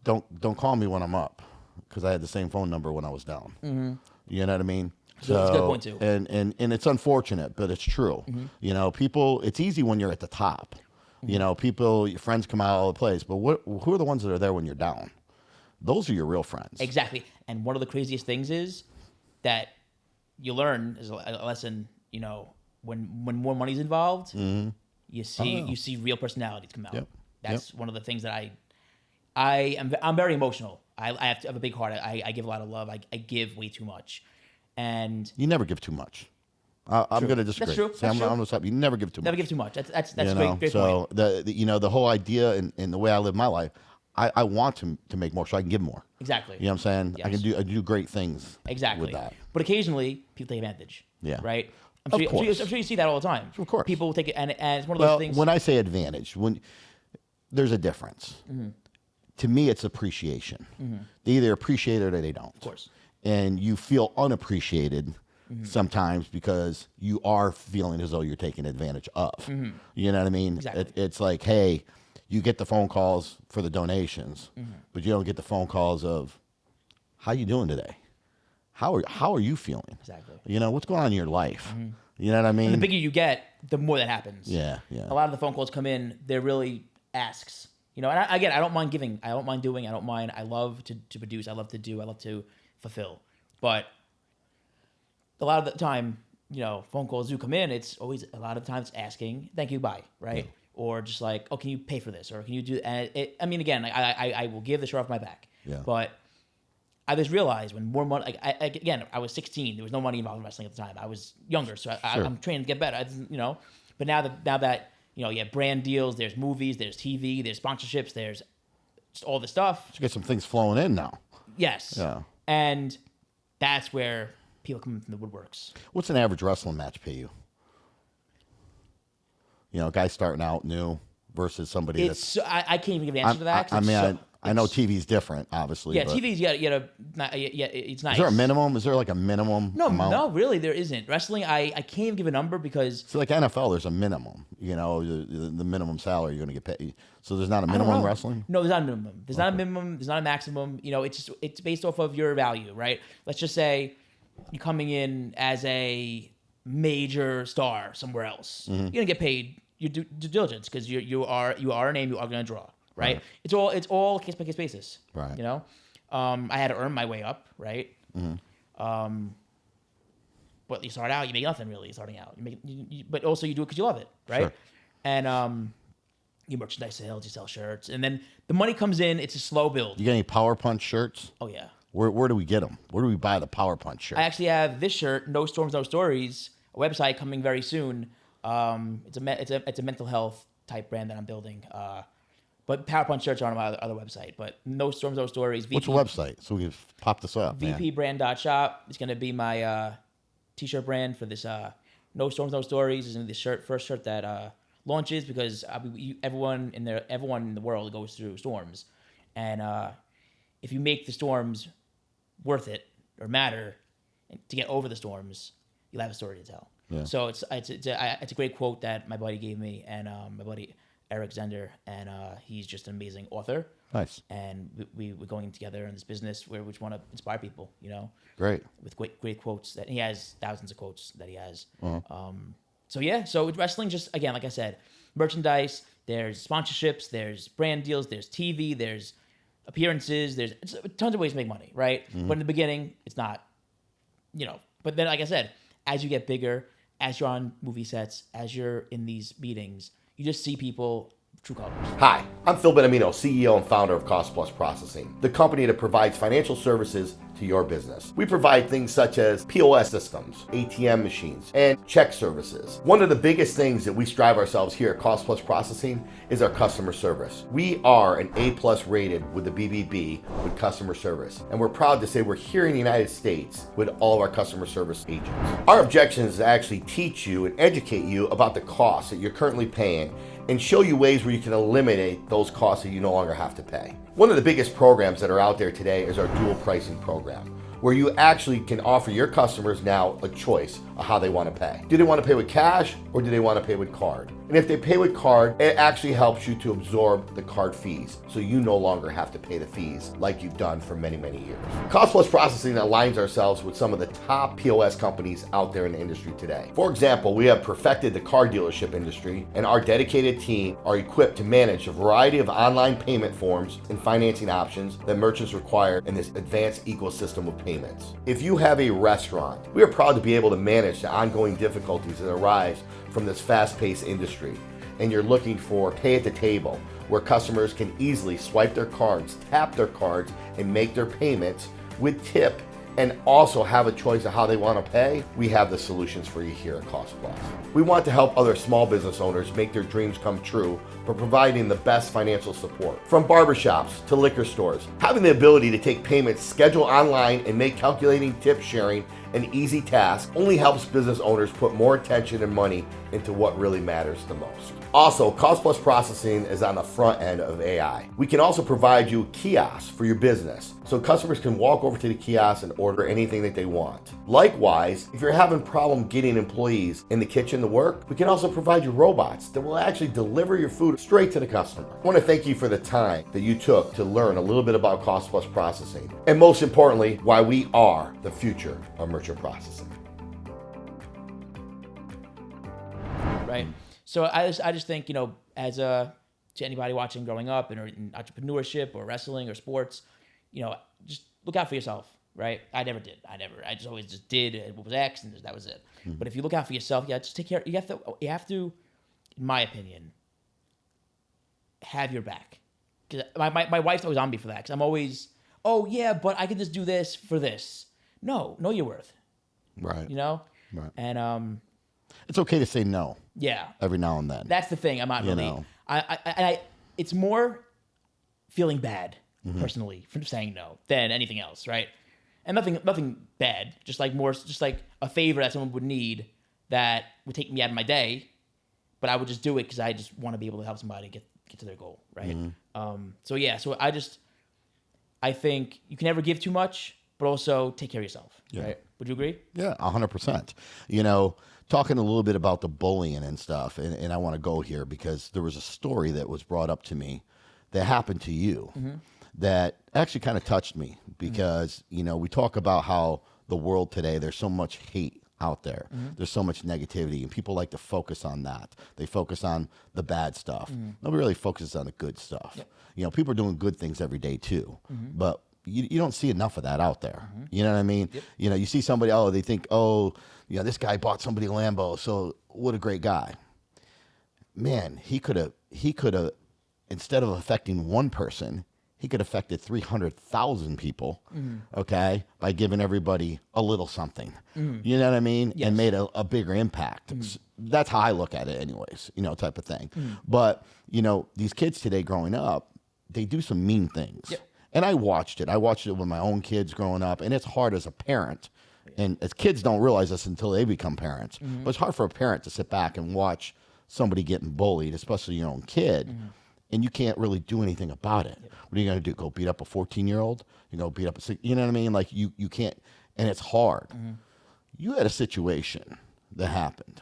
don't call me when I'm up, because I had the same phone number when I was down. Mm-hmm. You know what I mean? So that's a good point too. And it's unfortunate, but it's true. Mm-hmm. You know, people. It's easy when you're at the top. Mm-hmm. You know, your friends come out all the place, but who are the ones that are there when you're down? Those are your real friends. Exactly. And one of the craziest things is that you learn is a lesson. You know, when more money's involved. Mm-hmm. You see real personalities come out. Yep. That's one of the things that I'm very emotional. I have a big heart. I give a lot of love. I give way too much, and you never give too much. I'm going to disagree. That's true. See, I'm going to stop. You never give too much. Never give too much. That's a great so point. The whole idea and the way I live my life, I want to make more so I can give more. Exactly. You know what I'm saying? Yes. I do great things. Exactly. With that. But occasionally people take advantage. Yeah. Right. I'm sure you see that all the time. Of course. People take it, and it's one of those things. When I say advantage, there's a difference. Mm-hmm. To me, it's appreciation. Mm-hmm. They either appreciate it or they don't. Of course. And you feel unappreciated sometimes because you are feeling as though you're taken advantage of. Mm-hmm. You know what I mean? Exactly. It's like, hey, you get the phone calls for the donations, but you don't get the phone calls of, how you doing today? How are you feeling? Exactly. You know, what's going on in your life? Mm-hmm. You know what I mean? And the bigger you get, the more that happens. Yeah. A lot of the phone calls come in, they're really asks. You know, and I don't mind giving. I don't mind doing. I love to produce. I love to do. I love to fulfill. But a lot of the time, you know, phone calls do come in. It's always a lot of times asking, thank you, bye, right? Yeah. Or just like, oh, can you pay for this? Or can you do? And I mean, again, I will give the shirt off my back. Yeah. But I just realized when more money, again, I was 16. There was no money involved in wrestling at the time. I was younger, so I'm trained to get better. You know, but now that you know, you have brand deals. There's movies. There's TV. There's sponsorships. There's just all the stuff. You get some things flowing in now. Yes. Yeah. And that's where people come from the woodworks. What's an average wrestling match pay you? You know, a guy starting out new versus somebody I can't even give an answer to that. I know TV's different, obviously. Yeah, but TV's yeah, it's nice. is there a minimum? Is there like a minimum amount? No, really, there isn't. Wrestling, I can't even give a number because So like NFL, there's a minimum. You know, the minimum salary you're going to get paid. So there's not a minimum wrestling. No, there's not a minimum. There's not a minimum. There's not a maximum. You know, it's based off of your value, right? Let's just say you're coming in as a major star somewhere else. You're gonna get paid your due diligence because you are a name. You are gonna draw, right? It's all case by case basis, Right. You know, I had to earn my way up, right? But you start out, you make nothing really starting out. But also you do it because you love it, right? Sure. And you merchandise sales, you sell shirts, and then the money comes in. It's a slow build. You got any Power Punch shirts? Oh yeah. Where do we get them? Where do we buy the Power Punch shirt? I actually have this shirt, No Storms, No Stories, a website coming very soon. It's a mental health type brand that I'm building. But Power Punch shirts are on my other website. But No Storms, No Stories. What's the website? So we can pop this up. VPbrand.shop. It's going to be my t-shirt brand for this No Storms, No Stories. Is going to be the first shirt that launches because everyone in the world goes through storms. And if you make the storms worth it or matter to get over the storms, you'll have a story to tell. Yeah. So it's a great quote that my buddy gave me, and my buddy Eric Zender, and he's just an amazing author. Nice. And we're going together in this business where we want to inspire people, you know. Great. With great quotes that he has, thousands of quotes that he has. Uh-huh. So with wrestling, just again, like I said, merchandise. There's sponsorships. There's brand deals. There's TV. There's appearances. There's tons of ways to make money, right? But in the beginning, it's not, you know. But then, like I said, as you get bigger, as you're on movie sets, as you're in these meetings, you just see people true colors. Hi, I'm Phil Benamino, CEO and founder of Cost Plus Processing, the company that provides financial services to your business. We provide things such as POS systems, ATM machines, and check services. One of the biggest things that we strive ourselves here at Cost Plus Processing is our customer service. We are an A+ rated with the BBB with customer service, and we're proud to say we're here in the United States with all of our customer service agents. Our objective is to actually teach you and educate you about the costs that you're currently paying and show you ways where you can eliminate those costs that you no longer have to pay. One of the biggest programs that are out there today is our dual pricing program, where you actually can offer your customers now a choice of how they want to pay. Do they want to pay with cash or do they want to pay with card? And if they pay with card, it actually helps you to absorb the card fees, so you no longer have to pay the fees like you've done for many, many years. Cost Plus Processing aligns ourselves with some of the top POS companies out there in the industry today. For example, we have perfected the car dealership industry, and our dedicated team are equipped to manage a variety of online payment forms and financing options that merchants require in this advanced ecosystem of payments. If you have a restaurant, we are proud to be able to manage the ongoing difficulties that arise from this fast-paced industry, and you're looking for pay at the table where customers can easily swipe their cards, tap their cards, and make their payments with tip, and also have a choice of how they want to pay, we have the solutions for you here at Cost Plus. We want to help other small business owners make their dreams come true by providing the best financial support. From barbershops to liquor stores, having the ability to take payments scheduled online and make calculating tip sharing an easy task only helps business owners put more attention and money into what really matters the most. Also, Cost Plus Processing is on the front end of AI. We can also provide you kiosks for your business, so customers can walk over to the kiosk and order anything that they want. Likewise, if you're having problem getting employees in the kitchen to work, we can also provide you robots that will actually deliver your food straight to the customer. I want to thank you for the time that you took to learn a little bit about Cost Plus Processing, and most importantly, why we are the future of merchant processing. Right. So I just think, you know, to anybody watching growing up in entrepreneurship or wrestling or sports, you know, just look out for yourself, right? I never did. I just always just did what was X and that was it. Mm-hmm. But if you look out for yourself, just take care. You have to, in my opinion, have your back. Because my wife's always on me for that. Because I'm always, oh yeah, but I can just do this for this. No, know your worth. Right. You know? Right. And it's okay to say no. Yeah. Every now and then. That's the thing. I'm not really. Know. I it's more feeling bad personally from saying no than anything else, right? And nothing bad. Just like a favor that someone would need that would take me out of my day, but I would just do it because I just want to be able to help somebody get to their goal, right? So I just I think you can never give too much, but also take care of yourself. Yeah. Right? Would you agree? Yeah, 100%. You know, talking a little bit about the bullying and stuff, and I want to go here because there was a story that was brought up to me that happened to you that actually kind of touched me because, you know, we talk about how the world today, there's so much hate out there. There's so much negativity, and people like to focus on that. They focus on the bad stuff. Nobody really focuses on the good stuff. Yep. You know, people are doing good things every day too, but you don't see enough of that out there. You know what I mean? Yep. You know, you see somebody, oh, they think, oh, you know, this guy bought somebody a Lambo, so what a great guy. Man, he could have, instead of affecting one person, he could have affected 300,000 people, okay, by giving everybody a little something. You know what I mean? Yes. And made a bigger impact. That's how I look at it anyways, you know, type of thing. But, you know, these kids today growing up, they do some mean things. Yep. And I watched it. I watched it with my own kids growing up, and it's hard as a parent. And as kids don't realize this until they become parents. But it's hard for a parent to sit back and watch somebody getting bullied, especially your own kid, and you can't really do anything about it. What are you going to do? Go beat up a 14-year-old? You know, beat up a you know what I mean? Like you can't, and it's hard. You had a situation that happened.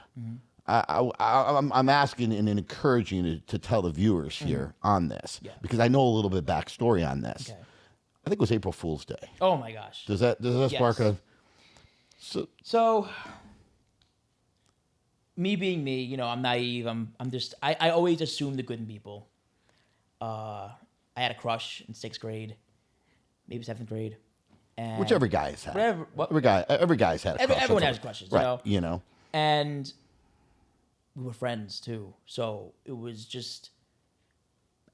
I'm asking and encouraging you to tell the viewers here on this because I know a little bit backstory on this. Okay. I think it was April Fool's Day. Oh my gosh. Does that spark a? So, me being me, you know, I'm naive. I'm just. I always assume the good in people. I had a crush in 6th grade, maybe 7th grade, and Which every guy's had. What? Every guy's had a crush. Everyone has crushes, right? you know. And we were friends too, so it was just.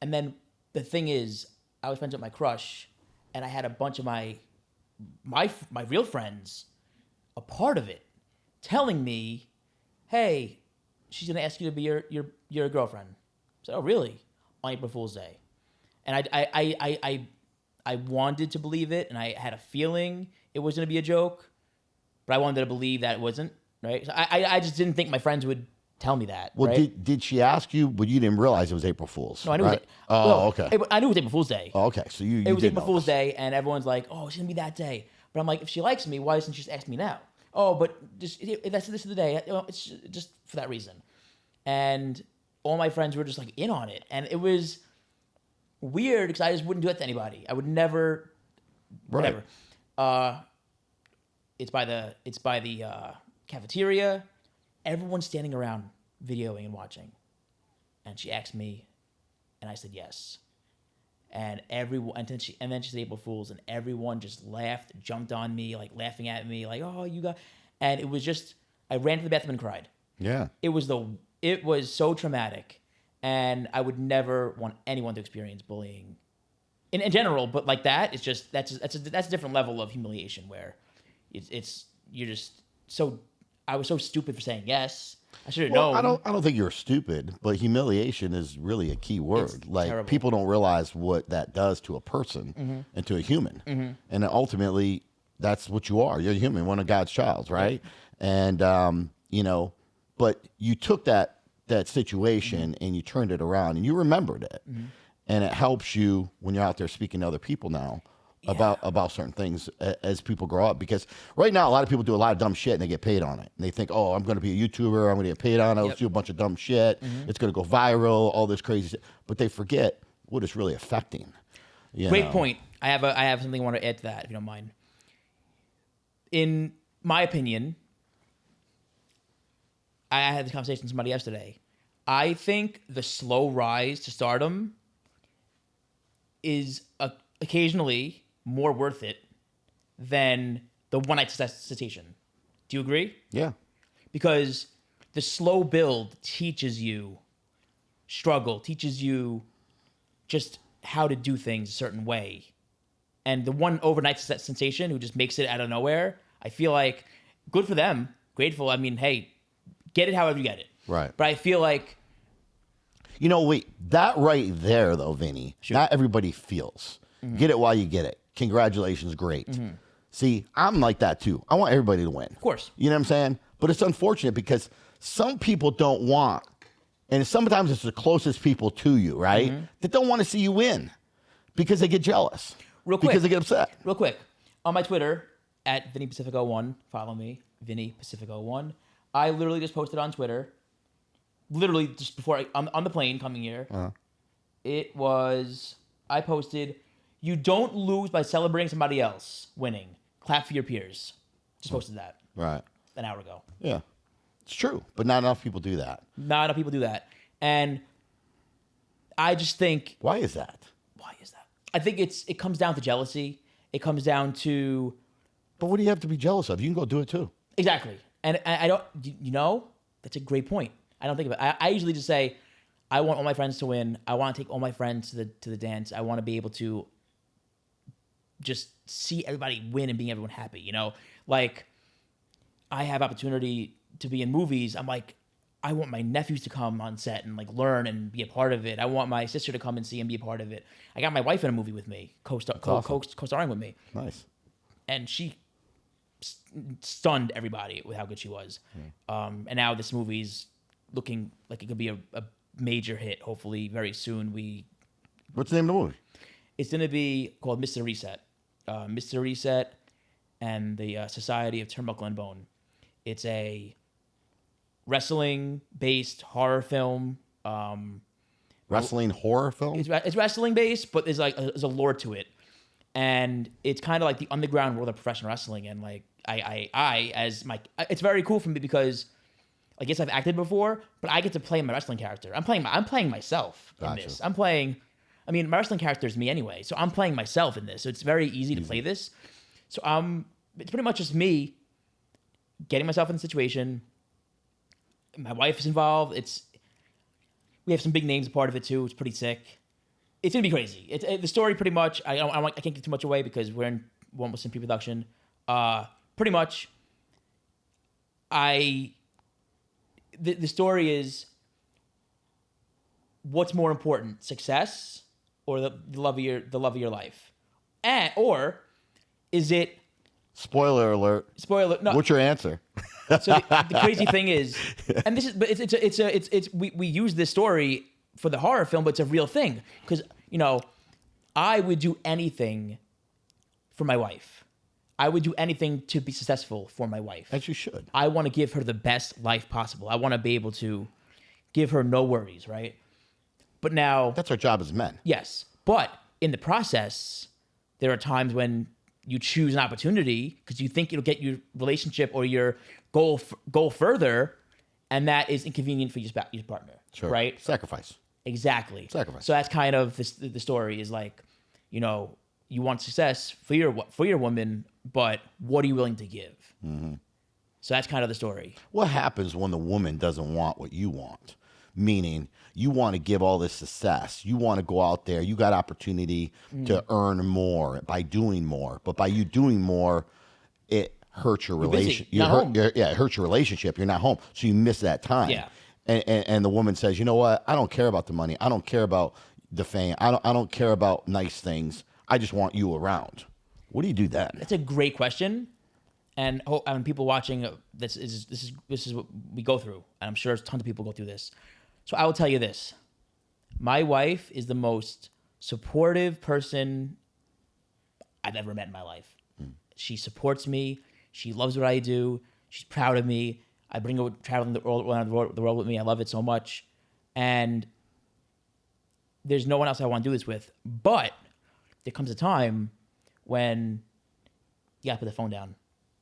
And then the thing is, I was friends with my crush, and I had a bunch of my real friends a part of it, telling me, "Hey, she's gonna ask you to be your girlfriend." I said, "Oh, really?" On April Fool's Day, and I wanted to believe it, and I had a feeling it was gonna be a joke, but I wanted to believe that it wasn't. Right? So I just didn't think my friends would tell me that. Well, right? did she ask you? But you didn't realize it was April Fool's. No, I knew right? it. Okay. Okay. I knew it was April Fool's Day. Oh, okay. So you It was did April know Fool's this. Day, and everyone's like, "Oh, it's gonna be that day." But I'm like, if she likes me, why doesn't she just ask me now? Oh, but this is the day. It's just for that reason. And all my friends were just like in on it, and it was weird because I just wouldn't do that to anybody. I would never. Right. Whatever. It's by the cafeteria. Everyone's standing around videoing and watching, and she asked me, and I said yes. And everyone, and then she said April Fools, and everyone just laughed, jumped on me, like laughing at me, like, "Oh, you got," and it was just, I ran to the bathroom and cried. Yeah. It was so traumatic, and I would never want anyone to experience bullying, in general. But like that, it's just that's a different level of humiliation where, you're just so. I was so stupid for saying yes. I should have known. I don't think you're stupid, but humiliation is really a key word. It's like terrible. people don't realize what that does to a person and to a human, and ultimately that's what you are. You're a human, one of God's child, right? And you know, but you took that situation and you turned it around and you remembered it, and it helps you when you're out there speaking to other people now. About certain things as people grow up, because right now a lot of people do a lot of dumb shit and they get paid on it, and they think, oh, I'm going to be a YouTuber, I'm going to get paid on it, let's do a bunch of dumb shit, it's going to go viral, all this crazy shit, but they forget what it's really affecting. Great point. I have something I want to add to that, if you don't mind. In my opinion, I had this conversation with somebody yesterday. I think the slow rise to stardom is occasionally more worth it than the one-night sensation. Do you agree? Yeah. Because the slow build teaches you struggle, teaches you just how to do things a certain way. And the one overnight sensation who just makes it out of nowhere, I feel like good for them, grateful. I mean, hey, get it however you get it. Right. But I feel like... You know, wait, that right there, though, Vinny, not everybody feels. Get it while you get it. Congratulations, great. See, I'm like that too. I want everybody to win. Of course. You know what I'm saying? But it's unfortunate because some people don't want, and sometimes it's the closest people to you, right? That don't want to see you win because they get jealous. real quick. Because they get upset. Real quick. On my Twitter, at Vinny Pacifico 1, follow me, Vinny Pacifico 1. I literally just posted on Twitter, literally just before on the plane coming here. I posted, you don't lose by celebrating somebody else winning. Clap for your peers. Just posted that. Right. An hour ago. Yeah. It's true, but not enough people do that. Not enough people do that. And I just think... Why is that? I think it comes down to jealousy. It comes down to... But what do you have to be jealous of? You can go do it too. Exactly. And I don't... That's a great point. I don't think of it. I usually just say, I want all my friends to win. I want to take all my friends to the dance. I want to be able to just see everybody win and being everyone happy, Like, I have opportunity to be in movies. I'm like, I want my nephews to come on set and like learn and be a part of it. I want my sister to come and see and be a part of it. I got my wife in a movie with me, co-starring with me. Nice. And she stunned everybody with how good she was. And now this movie's looking like it could be a major hit. Hopefully, very soon. What's the name of the movie? It's going to be called Mr. Reset. Mr. Reset and the Society of Turnbuckle and Bone. It's a wrestling-based horror film. Wrestling horror film? It's wrestling-based, but there's a lore to it. And it's kind of like the underground world of professional wrestling. And like it's very cool for me because I guess I've acted before, but I get to play my wrestling character. I'm playing myself in this. My wrestling character is me anyway, so I'm playing myself in this. So it's very easy to play this. So it's pretty much just me getting myself in the situation. My wife is involved. We have some big names a part of it too. It's pretty sick. It's gonna be crazy. The story pretty much. I can't give too much away because we're in one with some pre-production. Pretty much. The story is, what's more important, success or the love of your life, or is it? Spoiler alert. No. What's your answer? So the crazy thing is, and this is, but we use this story for the horror film, but it's a real thing because I would do anything for my wife. I would do anything to be successful for my wife. As you should. I want to give her the best life possible. I want to be able to give her no worries, right? But now... That's our job as men. Yes. But in the process, there are times when you choose an opportunity because you think it'll get your relationship or your goal further, and that is inconvenient for your partner. Sure. Right? Sacrifice. Exactly. Sacrifice. So that's kind of the story is like, you want success for your woman, but what are you willing to give? Mm-hmm. So that's kind of the story. What happens when the woman doesn't want what you want? Meaning, you want to give all this success. You want to go out there. You got opportunity to earn more by doing more. But by you doing more, it hurts your relationship. It hurts your relationship. You're not home, so you miss that time. Yeah. And the woman says, you know what? I don't care about the money. I don't care about the fame. I don't care about nice things. I just want you around. What do you do then? That's a great question, and people watching, this is what we go through, and I'm sure tons of people go through this. So I will tell you this: my wife is the most supportive person I've ever met in my life. She supports me. She loves what I do. She's proud of me. I bring her traveling around the world with me. I love it so much, and there's no one else I want to do this with. But there comes a time when you got to put the phone down.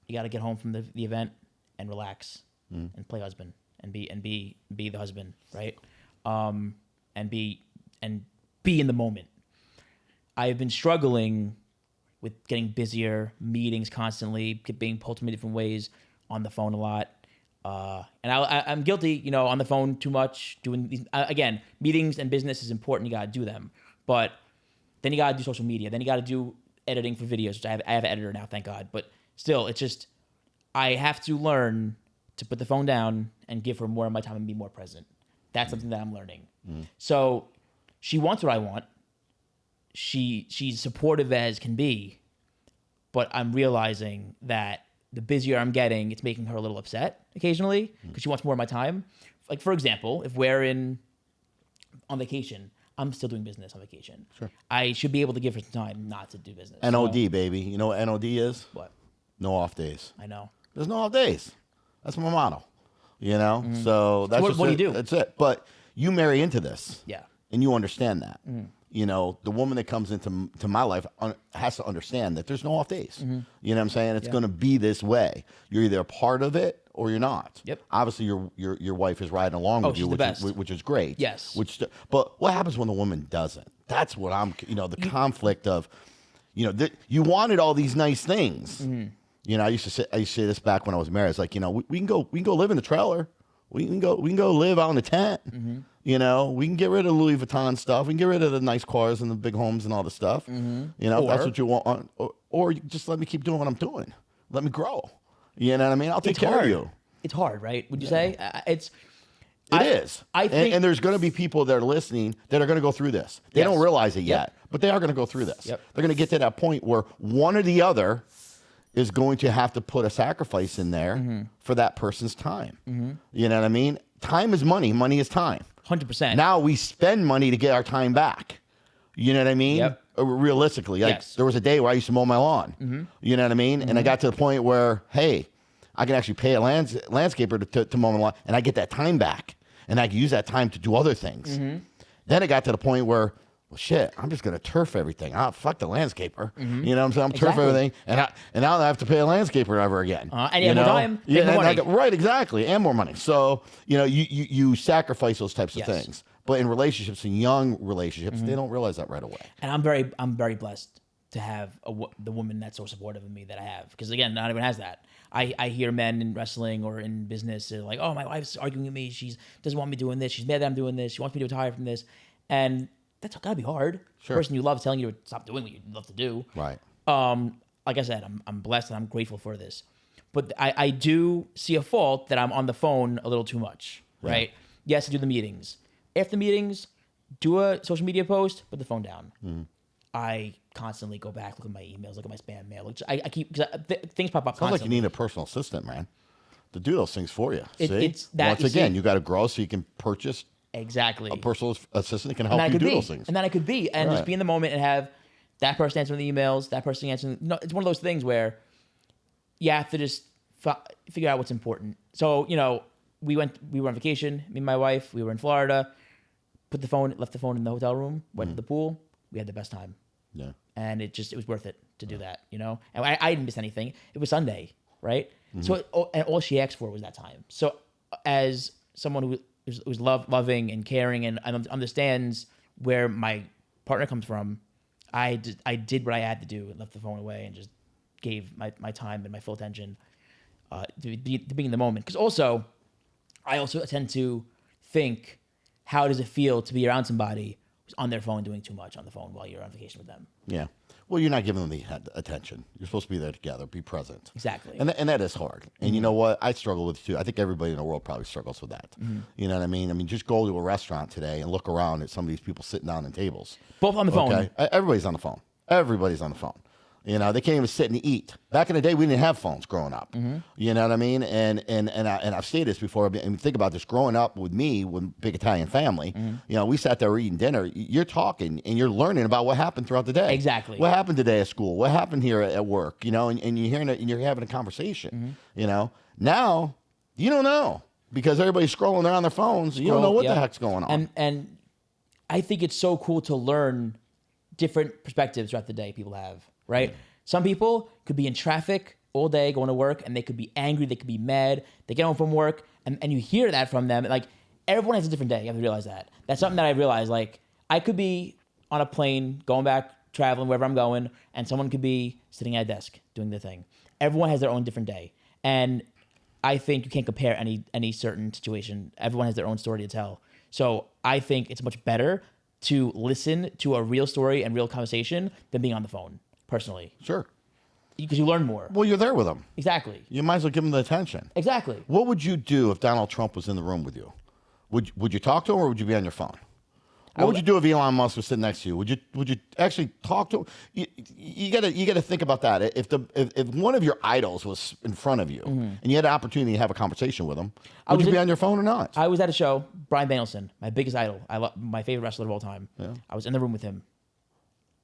You got to get home from the event and relax and play husband and be the husband, right? And be in the moment. I've been struggling with getting busier, meetings constantly, being pulled to me different ways, on the phone a lot. And I'm guilty, on the phone too much, doing these, again, meetings and business is important. You got to do them. But then you got to do social media. Then you got to do editing for videos, which I have an editor now, thank God. But still, it's just, I have to learn to put the phone down and give her more of my time and be more present. That's something that I'm learning. So she wants what I want. She's supportive as can be. But I'm realizing that the busier I'm getting, it's making her a little upset occasionally because she wants more of my time. Like, for example, if we're on vacation, I'm still doing business on vacation. Sure. I should be able to give her some time not to do business. NOD, baby. You know what NOD is? What? No off days. I know. There's no off days. That's my motto. You know? So that's what do you do? That's it. But you marry into this. Yeah. And you understand that. You know, the woman that comes into my life has to understand that there's no off days. You know what I'm saying? It's going to be this way. You're either a part of it or you're not. Yep. Obviously, your wife is riding along with you, which is great. Yes. But what happens when the woman doesn't? That's what the conflict of, you wanted all these nice things. You know, I used to say this back when I was married. It's like, we can go live in a trailer. We can go live out in a tent. You know, we can get rid of Louis Vuitton stuff. We can get rid of the nice cars and the big homes and all the stuff. You know, if that's what you want. Or you just let me keep doing what I'm doing. Let me grow. You know what I mean? I'll take care of you. It's hard, right? Would you say? It is. I think, and there's going to be people that are listening that are going to go through this. They don't realize it yet, but they are going to go through this. They're going to get to that point where one or the other is going to have to put a sacrifice in there for that person's time. You know what I mean? Time is money. Money is time. 100%. Now we spend money to get our time back. You know what I mean? Realistically, like there was a day where I used to mow my lawn. You know what I mean? And I got to the point where, hey, I can actually pay a landscaper to mow my lawn, and I get that time back, and I can use that time to do other things. Then it got to the point where, well, shit, I'm just gonna turf everything. Fuck the landscaper. You know what I'm saying? I'm turf everything, and now I have to pay a landscaper ever again. And you have more time, more money. Right, exactly, and more money. So you sacrifice those types of things. But in relationships, in young relationships, they don't realize that right away. And I'm very blessed to have the woman that's so supportive of me that I have. Because again, not everyone has that. I hear men in wrestling or in business, they're like, oh, my wife's arguing with me. She doesn't want me doing this. She's mad that I'm doing this. She wants me to retire from this. And that's gotta be hard. Sure. The person you love telling you to stop doing what you love to do. Right. Like I said, I'm blessed and I'm grateful for this. But I do see a fault that I'm on the phone a little too much, right? Yes, I do the meetings. After meetings, do a social media post, put the phone down. I constantly go back, look at my emails, look at my spam mail. I keep, because things pop up Sounds constantly. like you need a personal assistant, man, to do those things for you. See? It's that, Once again, you got to grow so you can purchase a personal assistant that can help you do those things. And then I could be, and just be in the moment and have that person answering the emails, that person answering. No, it's one of those things where you have to just figure out what's important. So, we were on vacation, me and my wife, we were in Florida, left the phone in the hotel room, went to the pool, we had the best time. Yeah. And it was worth it to do that, And I didn't miss anything. It was Sunday, right? So, and all she asked for was that time. So as someone who's loving and caring and understands where my partner comes from, I did what I had to do and left the phone away and just gave my time and my full attention to being in the moment. Because also, I also tend to think, how does it feel to be around somebody who's on their phone doing too much on the phone while you're on vacation with them? Yeah. Well, you're not giving them the attention. You're supposed to be there together, be present. Exactly. And that is hard. And you know what? I struggle with it too. I think everybody in the world probably struggles with that. You know what I mean? I mean, just go to a restaurant today and look around at some of these people sitting down at tables. Both on the phone. Okay? Everybody's on the phone. Everybody's on the phone. They can't even sit and eat. Back in the day, we didn't have phones growing up. You know what I mean? And I've stated this before. I mean, think about this. Growing up with me, with a big Italian family, we sat there eating dinner. You're talking and you're learning about what happened throughout the day. Exactly. What happened today at school? What happened here at work? And you're hearing it and you're having a conversation. Now you don't know because everybody's scrolling there on their phones. You don't know what the heck's going on. And I think it's so cool to learn different perspectives throughout the day people have. Right? Some people could be in traffic all day going to work and they could be angry, they could be mad, they get home from work and you hear that from them. Like, everyone has a different day. You have to realize that. That's something that I realized. Like, I could be on a plane, going back, traveling, wherever I'm going, and someone could be sitting at a desk doing their thing. Everyone has their own different day. And I think you can't compare any certain situation. Everyone has their own story to tell. So I think it's much better to listen to a real story and real conversation than being on the phone. Personally. Sure. Because you learn more. Well, you're there with them. Exactly. You might as well give them the attention. Exactly. What would you do if Donald Trump was in the room with you? Would you talk to him or would you be on your phone? What would you do if Elon Musk was sitting next to you? Would you actually talk to him? You gotta think about that. If one of your idols was in front of you and you had an opportunity to have a conversation with him, would you be on your phone or not? I was at a show. Bryan Danielson, my biggest idol. My favorite wrestler of all time. Yeah. I was in the room with him.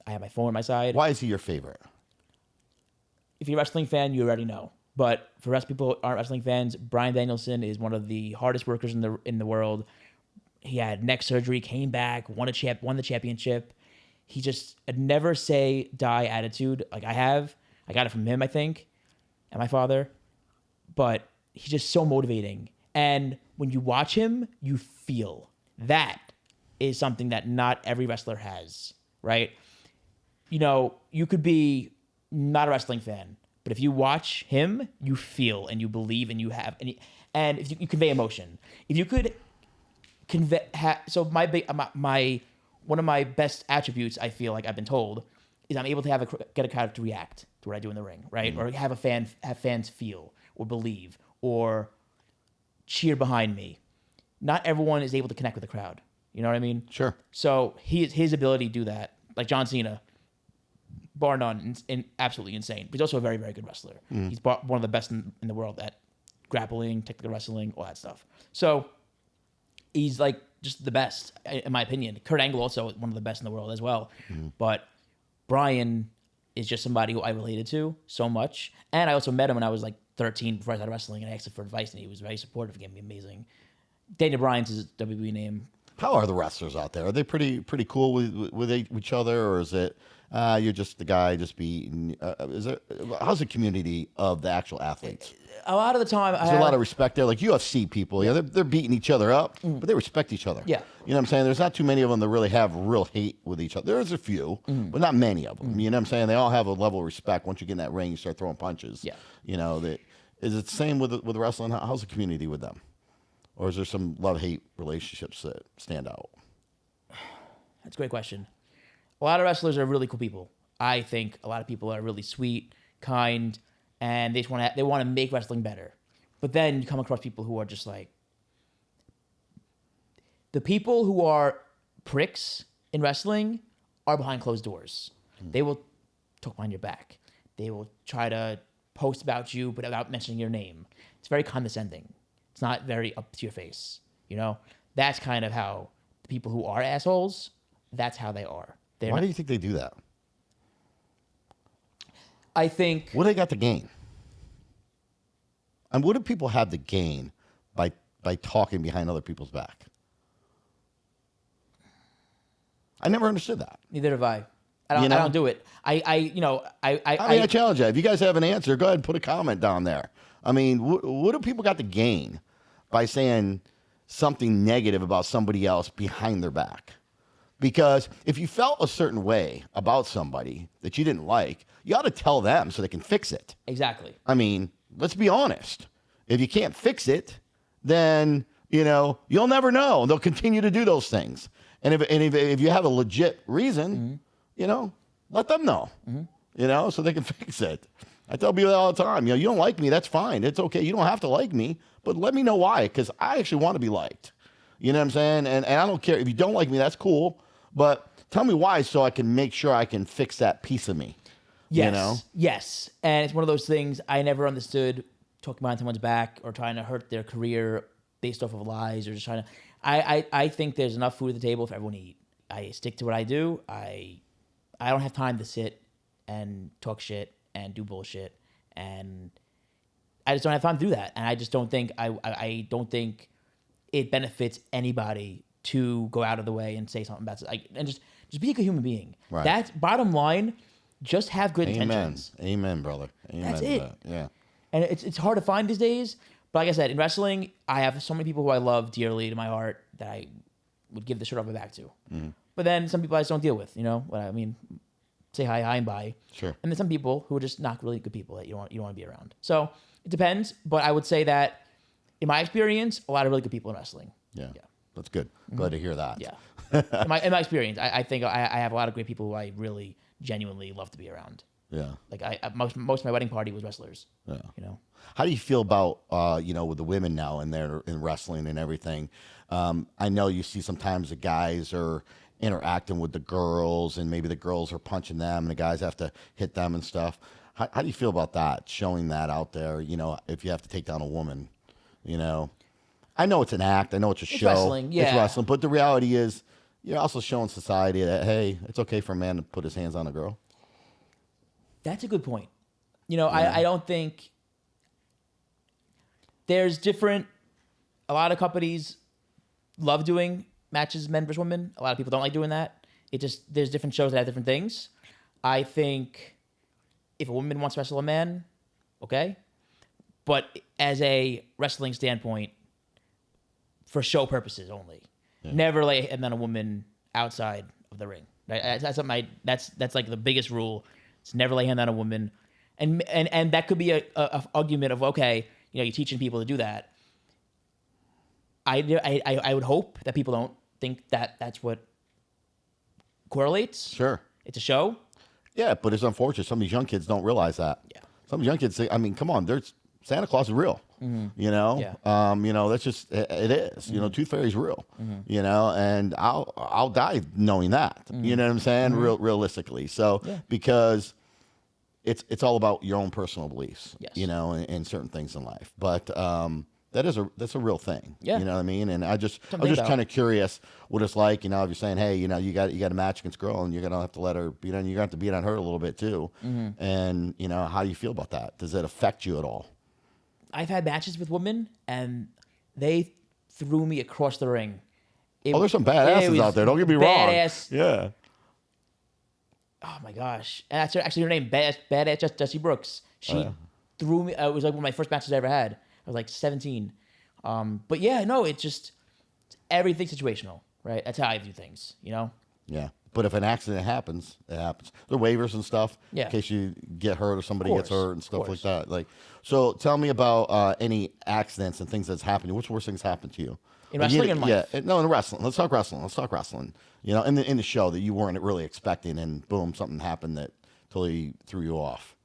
I had my phone on my side. Why is he your favorite? If you're a wrestling fan, you already know. But for rest people who aren't wrestling fans, Bryan Danielson is one of the hardest workers in the world. He had neck surgery, came back, won the championship. He just a never say die attitude like I have. I got it from him, I think, and my father. But he's just so motivating. And when you watch him, you feel that is something that not every wrestler has, right? You know, you could be not a wrestling fan, but if you watch him, you feel and you believe and you have, and if you convey emotion. If you could convey, so my one of my best attributes, I feel like I've been told, is I'm able to get a crowd to react to what I do in the ring, right? Or have fans feel or believe or cheer behind me. Not everyone is able to connect with the crowd. You know what I mean? Sure. So his ability to do that, like John Cena, bar none, absolutely insane. But he's also a very, very good wrestler. He's one of the best in the world at grappling, technical wrestling, all that stuff. So he's like just the best, in my opinion. Kurt Angle also one of the best in the world as well. But Bryan is just somebody who I related to so much. And I also met him when I was like 13 before I started wrestling, and I asked him for advice, and he was very supportive, gave me amazing. Daniel Bryan's his WWE name. How are the wrestlers out there? Are they pretty cool with each other, or is it you're just the guy just beating? How's the community of the actual athletes? A lot of the time, there's a lot of respect there. Like UFC people, yeah, they're beating each other up, but they respect each other. Yeah, you know what I'm saying. There's not too many of them that really have real hate with each other. There's a few, but not many of them. You know what I'm saying. They all have a level of respect. Once you get in that ring, you start throwing punches. Yeah, you know that. Is it the same with wrestling? How's the community with them? Or is there some love-hate relationships that stand out? That's a great question. A lot of wrestlers are really cool people. I think a lot of people are really sweet, kind, and they just want to make wrestling better. But then you come across people who are just like the people who are pricks in wrestling are behind closed doors. They will talk behind your back. They will try to post about you, but without mentioning your name. It's very condescending. It's not very up to your face, you know? That's kind of how the people who are assholes, that's how they are. Why do you think they do that? I think... What do they got to gain? And what do people have to gain by talking behind other people's back? I never understood that. Neither have I. I don't do it. I challenge you. If you guys have an answer, go ahead and put a comment down there. I mean, what do people got to gain by saying something negative about somebody else behind their back? Because if you felt a certain way about somebody that you didn't like, you ought to tell them so they can fix it. Exactly. I mean, let's be honest. If you can't fix it, then, you'll never know. They'll continue to do those things. And if you have a legit reason, let them know, so they can fix it. I tell people that all the time. You don't like me, that's fine. It's okay. You don't have to like me, but let me know why, because I actually want to be liked. You know what I'm saying? And I don't care. If you don't like me, that's cool. But tell me why so I can make sure I can fix that piece of me. Yes. Yes. And it's one of those things I never understood, talking behind someone's back or trying to hurt their career based off of lies or just trying to... I think there's enough food at the table for everyone to eat. I stick to what I do. I don't have time to sit and talk shit and do bullshit, and I just don't have time to do that. And I just don't think I don't think it benefits anybody to go out of the way and say something bad. And just be a good human being. Right. That's bottom line. Just have good intentions. Amen, brother. Amen. That's it. Yeah. And it's hard to find these days. But like I said, in wrestling, I have so many people who I love dearly to my heart that I would give the shirt off my back to. Mm-hmm. But then some people I just don't deal with, what I mean, say hi and bye. Sure. And then some people who are just not really good people that you don't want to be around. So it depends, but I would say that in my experience, a lot of really good people in wrestling. Yeah. That's good. Glad to hear that. Yeah. in my experience, I think I have a lot of great people who I really genuinely love to be around. Yeah. Like most of my wedding party was wrestlers. Yeah. You know. How do you feel about with the women now and they're in wrestling and everything? I know you see sometimes the guys are interacting with the girls and maybe the girls are punching them and the guys have to hit them and stuff. How do you feel about that? Showing that out there, if you have to take down a woman, I know it's an act. I know it's a show. Wrestling, yeah. It's wrestling. But the reality is you're also showing society that, hey, it's okay for a man to put his hands on a girl. That's a good point. I don't think there's a lot of companies love doing matches men versus women. A lot of people don't like doing that. There's different shows that have different things. I think if a woman wants to wrestle a man, okay. But as a wrestling standpoint, for show purposes only, never lay a hand on a woman outside of the ring. Right? That's something that's like the biggest rule. It's never lay a hand on a woman, and that could be a argument of, okay, you're teaching people to do that. I would hope that people don't think that that's what correlates. Sure. It's a show. Yeah, but it's unfortunate. Some of these young kids don't realize that. Yeah. Some young kids say, come on, Santa Claus is real. Mm-hmm. Yeah. That's just, it is. Mm-hmm. Tooth Fairy's real. Mm-hmm. And I'll die knowing that. Mm-hmm. You know what I'm saying? Mm-hmm. Realistically. So, because it's all about your own personal beliefs, yes. And certain things in life. But that's a real thing. Yeah. You know what I mean? And I was just kind of curious what it's like, if you're saying, hey, you got a match against a girl and you're going to have to let her beat on, you're going to have to beat on her a little bit too. Mm-hmm. And, how do you feel about that? Does it affect you at all? I've had matches with women and they threw me across the ring. There's some badasses out there. Don't get me wrong. Yeah. Oh my gosh. And that's actually her name, Badass Jessie Brooks. She threw me. It was like one of my first matches I ever had. I was like 17. But yeah, no, it's everything's situational, right? That's how I view things, Yeah. But if an accident happens, it happens. There are waivers and stuff in case you get hurt or somebody gets hurt and stuff like that. So tell me about any accidents and things that's happened to you. What's the worst things happened to you? In wrestling and life? Yeah, no, in wrestling. Let's talk wrestling. In the show that you weren't really expecting and boom, something happened that totally threw you off.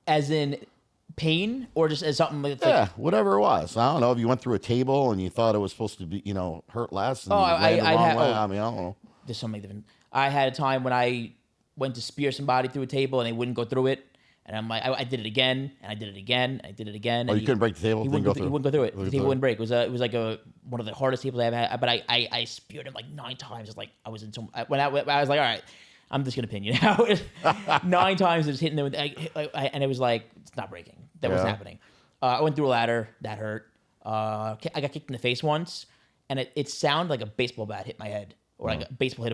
As in pain or just as something like... Yeah, whatever it was. I don't know if you went through a table and you thought it was supposed to be, hurt less and you landed the wrong way. I don't know. There's so many different... I had a time when I went to spear somebody through a table and they wouldn't go through it. And I'm like, I did it again, and I did it again, and I did it again. Oh, you couldn't break the table? He wouldn't go through it. The table wouldn't break. It was like one of the hardest tables I ever had. But I speared him like 9 times. It's like I was in some... When I was like, all right, I'm just going to pin you now. 9 times, just hitting them. And it was like, it's not breaking. That wasn't happening. I went through a ladder. That hurt. I got kicked in the face once, and it sounded like a baseball bat hit my head. Or like a baseball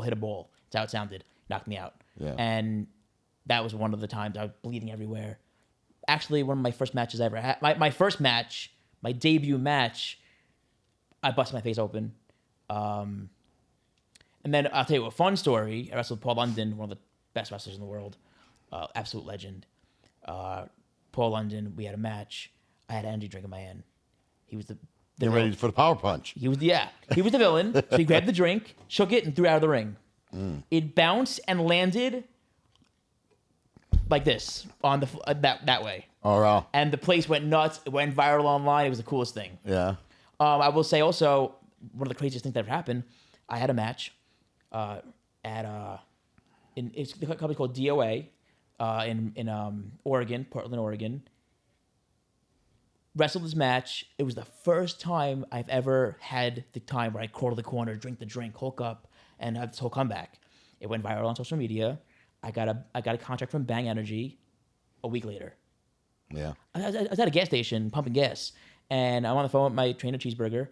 hit a ball. That's how it sounded. Knocked me out. Yeah. And that was one of the times I was bleeding everywhere. Actually, one of my first matches I ever had. My first match, my debut match, I busted my face open. And then I'll tell you a fun story. I wrestled Paul London, one of the best wrestlers in the world. Absolute legend. Paul London, we had a match. I had an energy drink in my hand. He was the Get ready for the power punch. He was the villain. So he grabbed the drink, shook it, and threw it out of the ring. It bounced and landed like this on the that way. Oh wow! And the place went nuts. It went viral online. It was the coolest thing. Yeah. I will say also one of the craziest things that ever happened. I had a match it's a company called DOA in Oregon, Portland, Oregon. Wrestled this match. It was the first time I've ever had the time where I crawl to the corner, drink the drink, hulk up, and have this whole comeback. It went viral on social media. I got a contract from Bang Energy a week later. Yeah. I was at a gas station pumping gas, and I'm on the phone with my trainer Cheeseburger,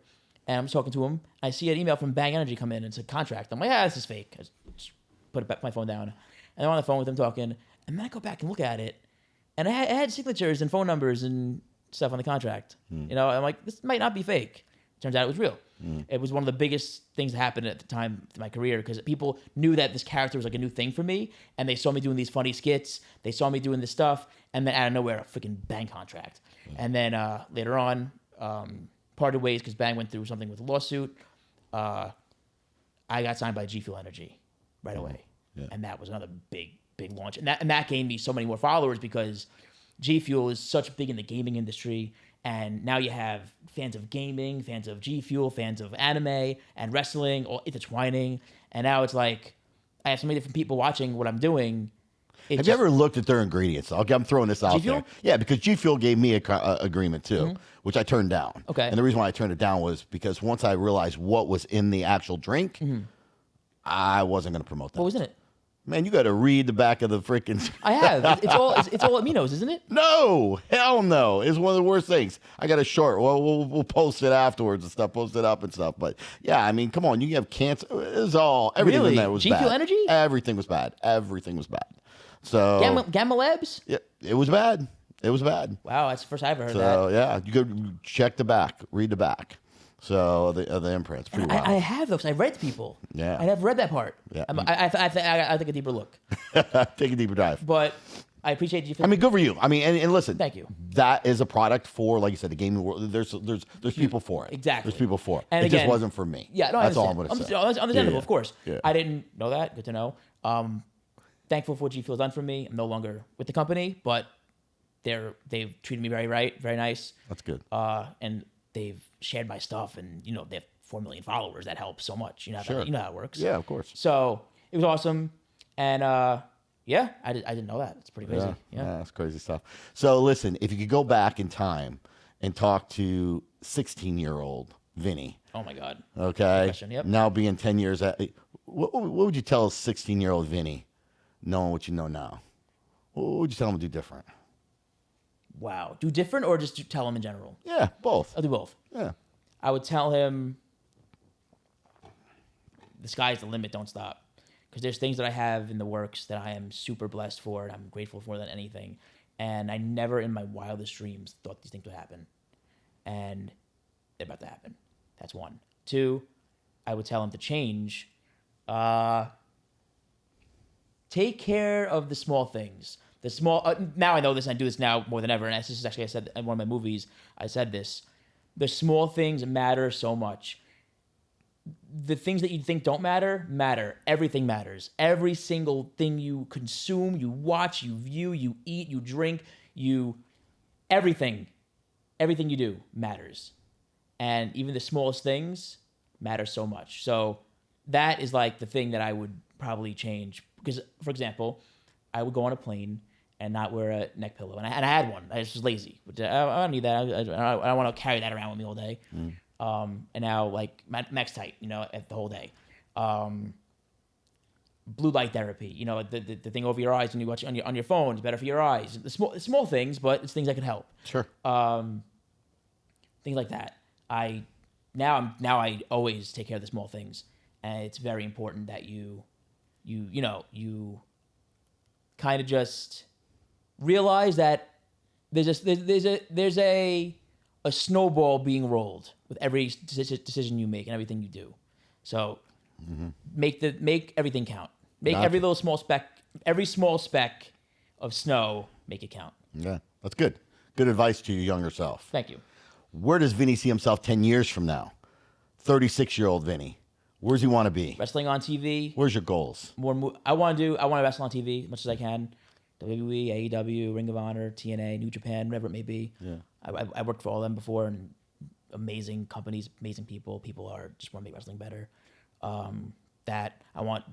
and I'm talking to him. I see an email from Bang Energy come in, and it's a contract. I'm like, this is fake. I just put my phone down, and I'm on the phone with him talking, and then I go back and look at it, and I had signatures and phone numbers and stuff on the contract. I'm like, this might not be fake. Turns out it was real. It was one of the biggest things that happened at the time of my career because people knew that this character was like a new thing for me, and they saw me doing these funny skits. They saw me doing this stuff, and then out of nowhere, a freaking Bang contract. And then later on, parted ways because Bang went through something with a lawsuit. I got signed by G Fuel Energy right away, and that was another big big launch, and that gained me so many more followers because G Fuel is such big in the gaming industry, and now you have fans of gaming, fans of G Fuel, fans of anime and wrestling, all intertwining, and now it's like I have so many different people watching what I'm doing. Have you ever looked at their ingredients? I'm throwing this out G Fuel? there. Yeah, because G Fuel gave me a agreement too, which I turned down. Okay. And the reason why I turned it down was because once I realized what was in the actual drink, I wasn't going to promote that. What was in it? Man, you got to read the back of the freaking. I have. It's all aminos, isn't it? No, hell no. It's one of the worst things. I got a short. Well, we'll post it afterwards and stuff, post it up and stuff. But yeah, I mean, come on. You have cancer. It was all, everything Really? in there was G bad. Fuel Energy? Everything was bad. Everything was bad. So. Gamma Labs? Yeah, it was bad. It was bad. Wow, that's the first I ever heard that. So yeah, you could check the back, read the back. So the imprints, pretty wild. I have those. I read to people. Yeah. I never read that part. Yeah. I take a deeper look. Take a deeper dive. But I appreciate you. I mean, good for you. I mean, and listen. Thank you. That is a product for, like you said, the gaming world. There's people for it. Exactly. There's people for it. And it again, just wasn't for me. Yeah, no, that's I all I'm understand. going to say. Understandable, Yeah. of course. Yeah. I didn't know that. Good to know. Thankful for what G Fuel's done for me. I'm no longer with the company, but they've treated me very nice. That's good. And they've shared my stuff, and they have 4 million followers. That helps so much. You know how it works. Yeah, of course. So it was awesome, and yeah, I didn't know that. It's pretty crazy. Yeah. That's crazy stuff. So listen, if you could go back in time and talk to 16-year-old Vinny. Oh my God. Okay. Question, yep. Now being 10 years at, what would you tell 16-year-old Vinny, knowing what you know now? What would you tell him to do different? Wow. Do different or just tell him in general? Yeah, both. I'll do both. Yeah. I would tell him the sky's the limit, don't stop. Because there's things that I have in the works that I am super blessed for and I'm grateful for than anything. And I never in my wildest dreams thought these things would happen. And they're about to happen. That's one. Two, I would tell him to change. Take care of the small things. The small. Now I know this, and I do this now more than ever. And this is actually, I said in one of my movies, I said this. The small things matter so much. The things that you think don't matter. Everything matters. Every single thing you consume, you watch, you view, you eat, you drink, everything you do matters. And even the smallest things matter so much. So that is like the thing that I would probably change. Because, for example, I would go on a plane and not wear a neck pillow. And I had one. I was just lazy. But I don't need that. I don't want to carry that around with me all day. And now, like, max tight, the whole day. Blue light therapy, the thing over your eyes when you watch on your phone is better for your eyes. The small things, but it's things that can help. Sure. Things like that. I always take care of the small things, and it's very important that you kind of just realize that there's a snowball being rolled with every decision you make and everything you do. So make everything count. Make every little every small speck of snow, make it count. Yeah, that's good. Good advice to your younger self. Thank you. Where does Vinny see himself 10 years from now? 36-year-old Vinny. Where does he want to be? Wrestling on TV. Where's your goals? I want to wrestle on TV as much as I can. WWE, AEW, Ring of Honor, TNA, New Japan, whatever it may be. Yeah. I worked for all of them before, and amazing companies, amazing people. People are just want to make wrestling better. That I want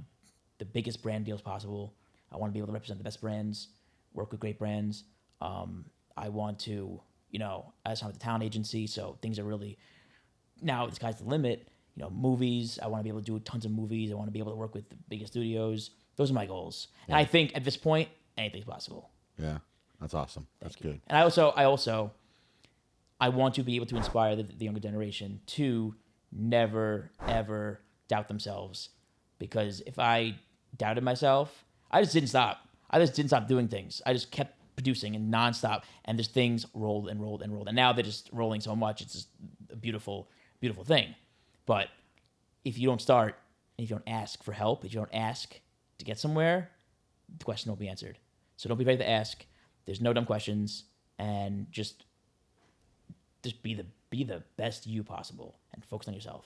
the biggest brand deals possible. I want to be able to represent the best brands, work with great brands. I want to, I just have the talent agency, so things are really now the sky's the limit. Movies. I want to be able to do tons of movies. I want to be able to work with the biggest studios. Those are my goals. Yeah. And I think at this point, anything's possible. Yeah, that's awesome. That's good. And I want to be able to inspire the younger generation to never, ever doubt themselves. Because if I doubted myself, I just didn't stop. I just didn't stop doing things. I just kept producing and nonstop. And just things rolled and rolled and rolled. And now they're just rolling so much. It's just a beautiful, beautiful thing. But if you don't start, and if you don't ask for help, if you don't ask to get somewhere, the question will be answered. So don't be afraid to ask. There's no dumb questions, and just be the best you possible, and focus on yourself.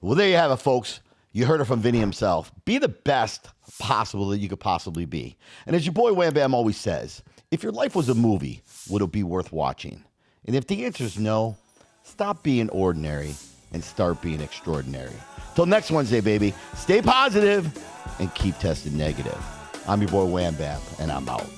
Well, there you have it, folks. You heard it from Vinny himself. Be the best possible that you could possibly be. And as your boy Wham Bam always says, if your life was a movie, would it be worth watching? And if the answer is no, stop being ordinary and start being extraordinary. Till next Wednesday, baby, stay positive and keep testing negative. I'm your boy Wham Bam, and I'm out.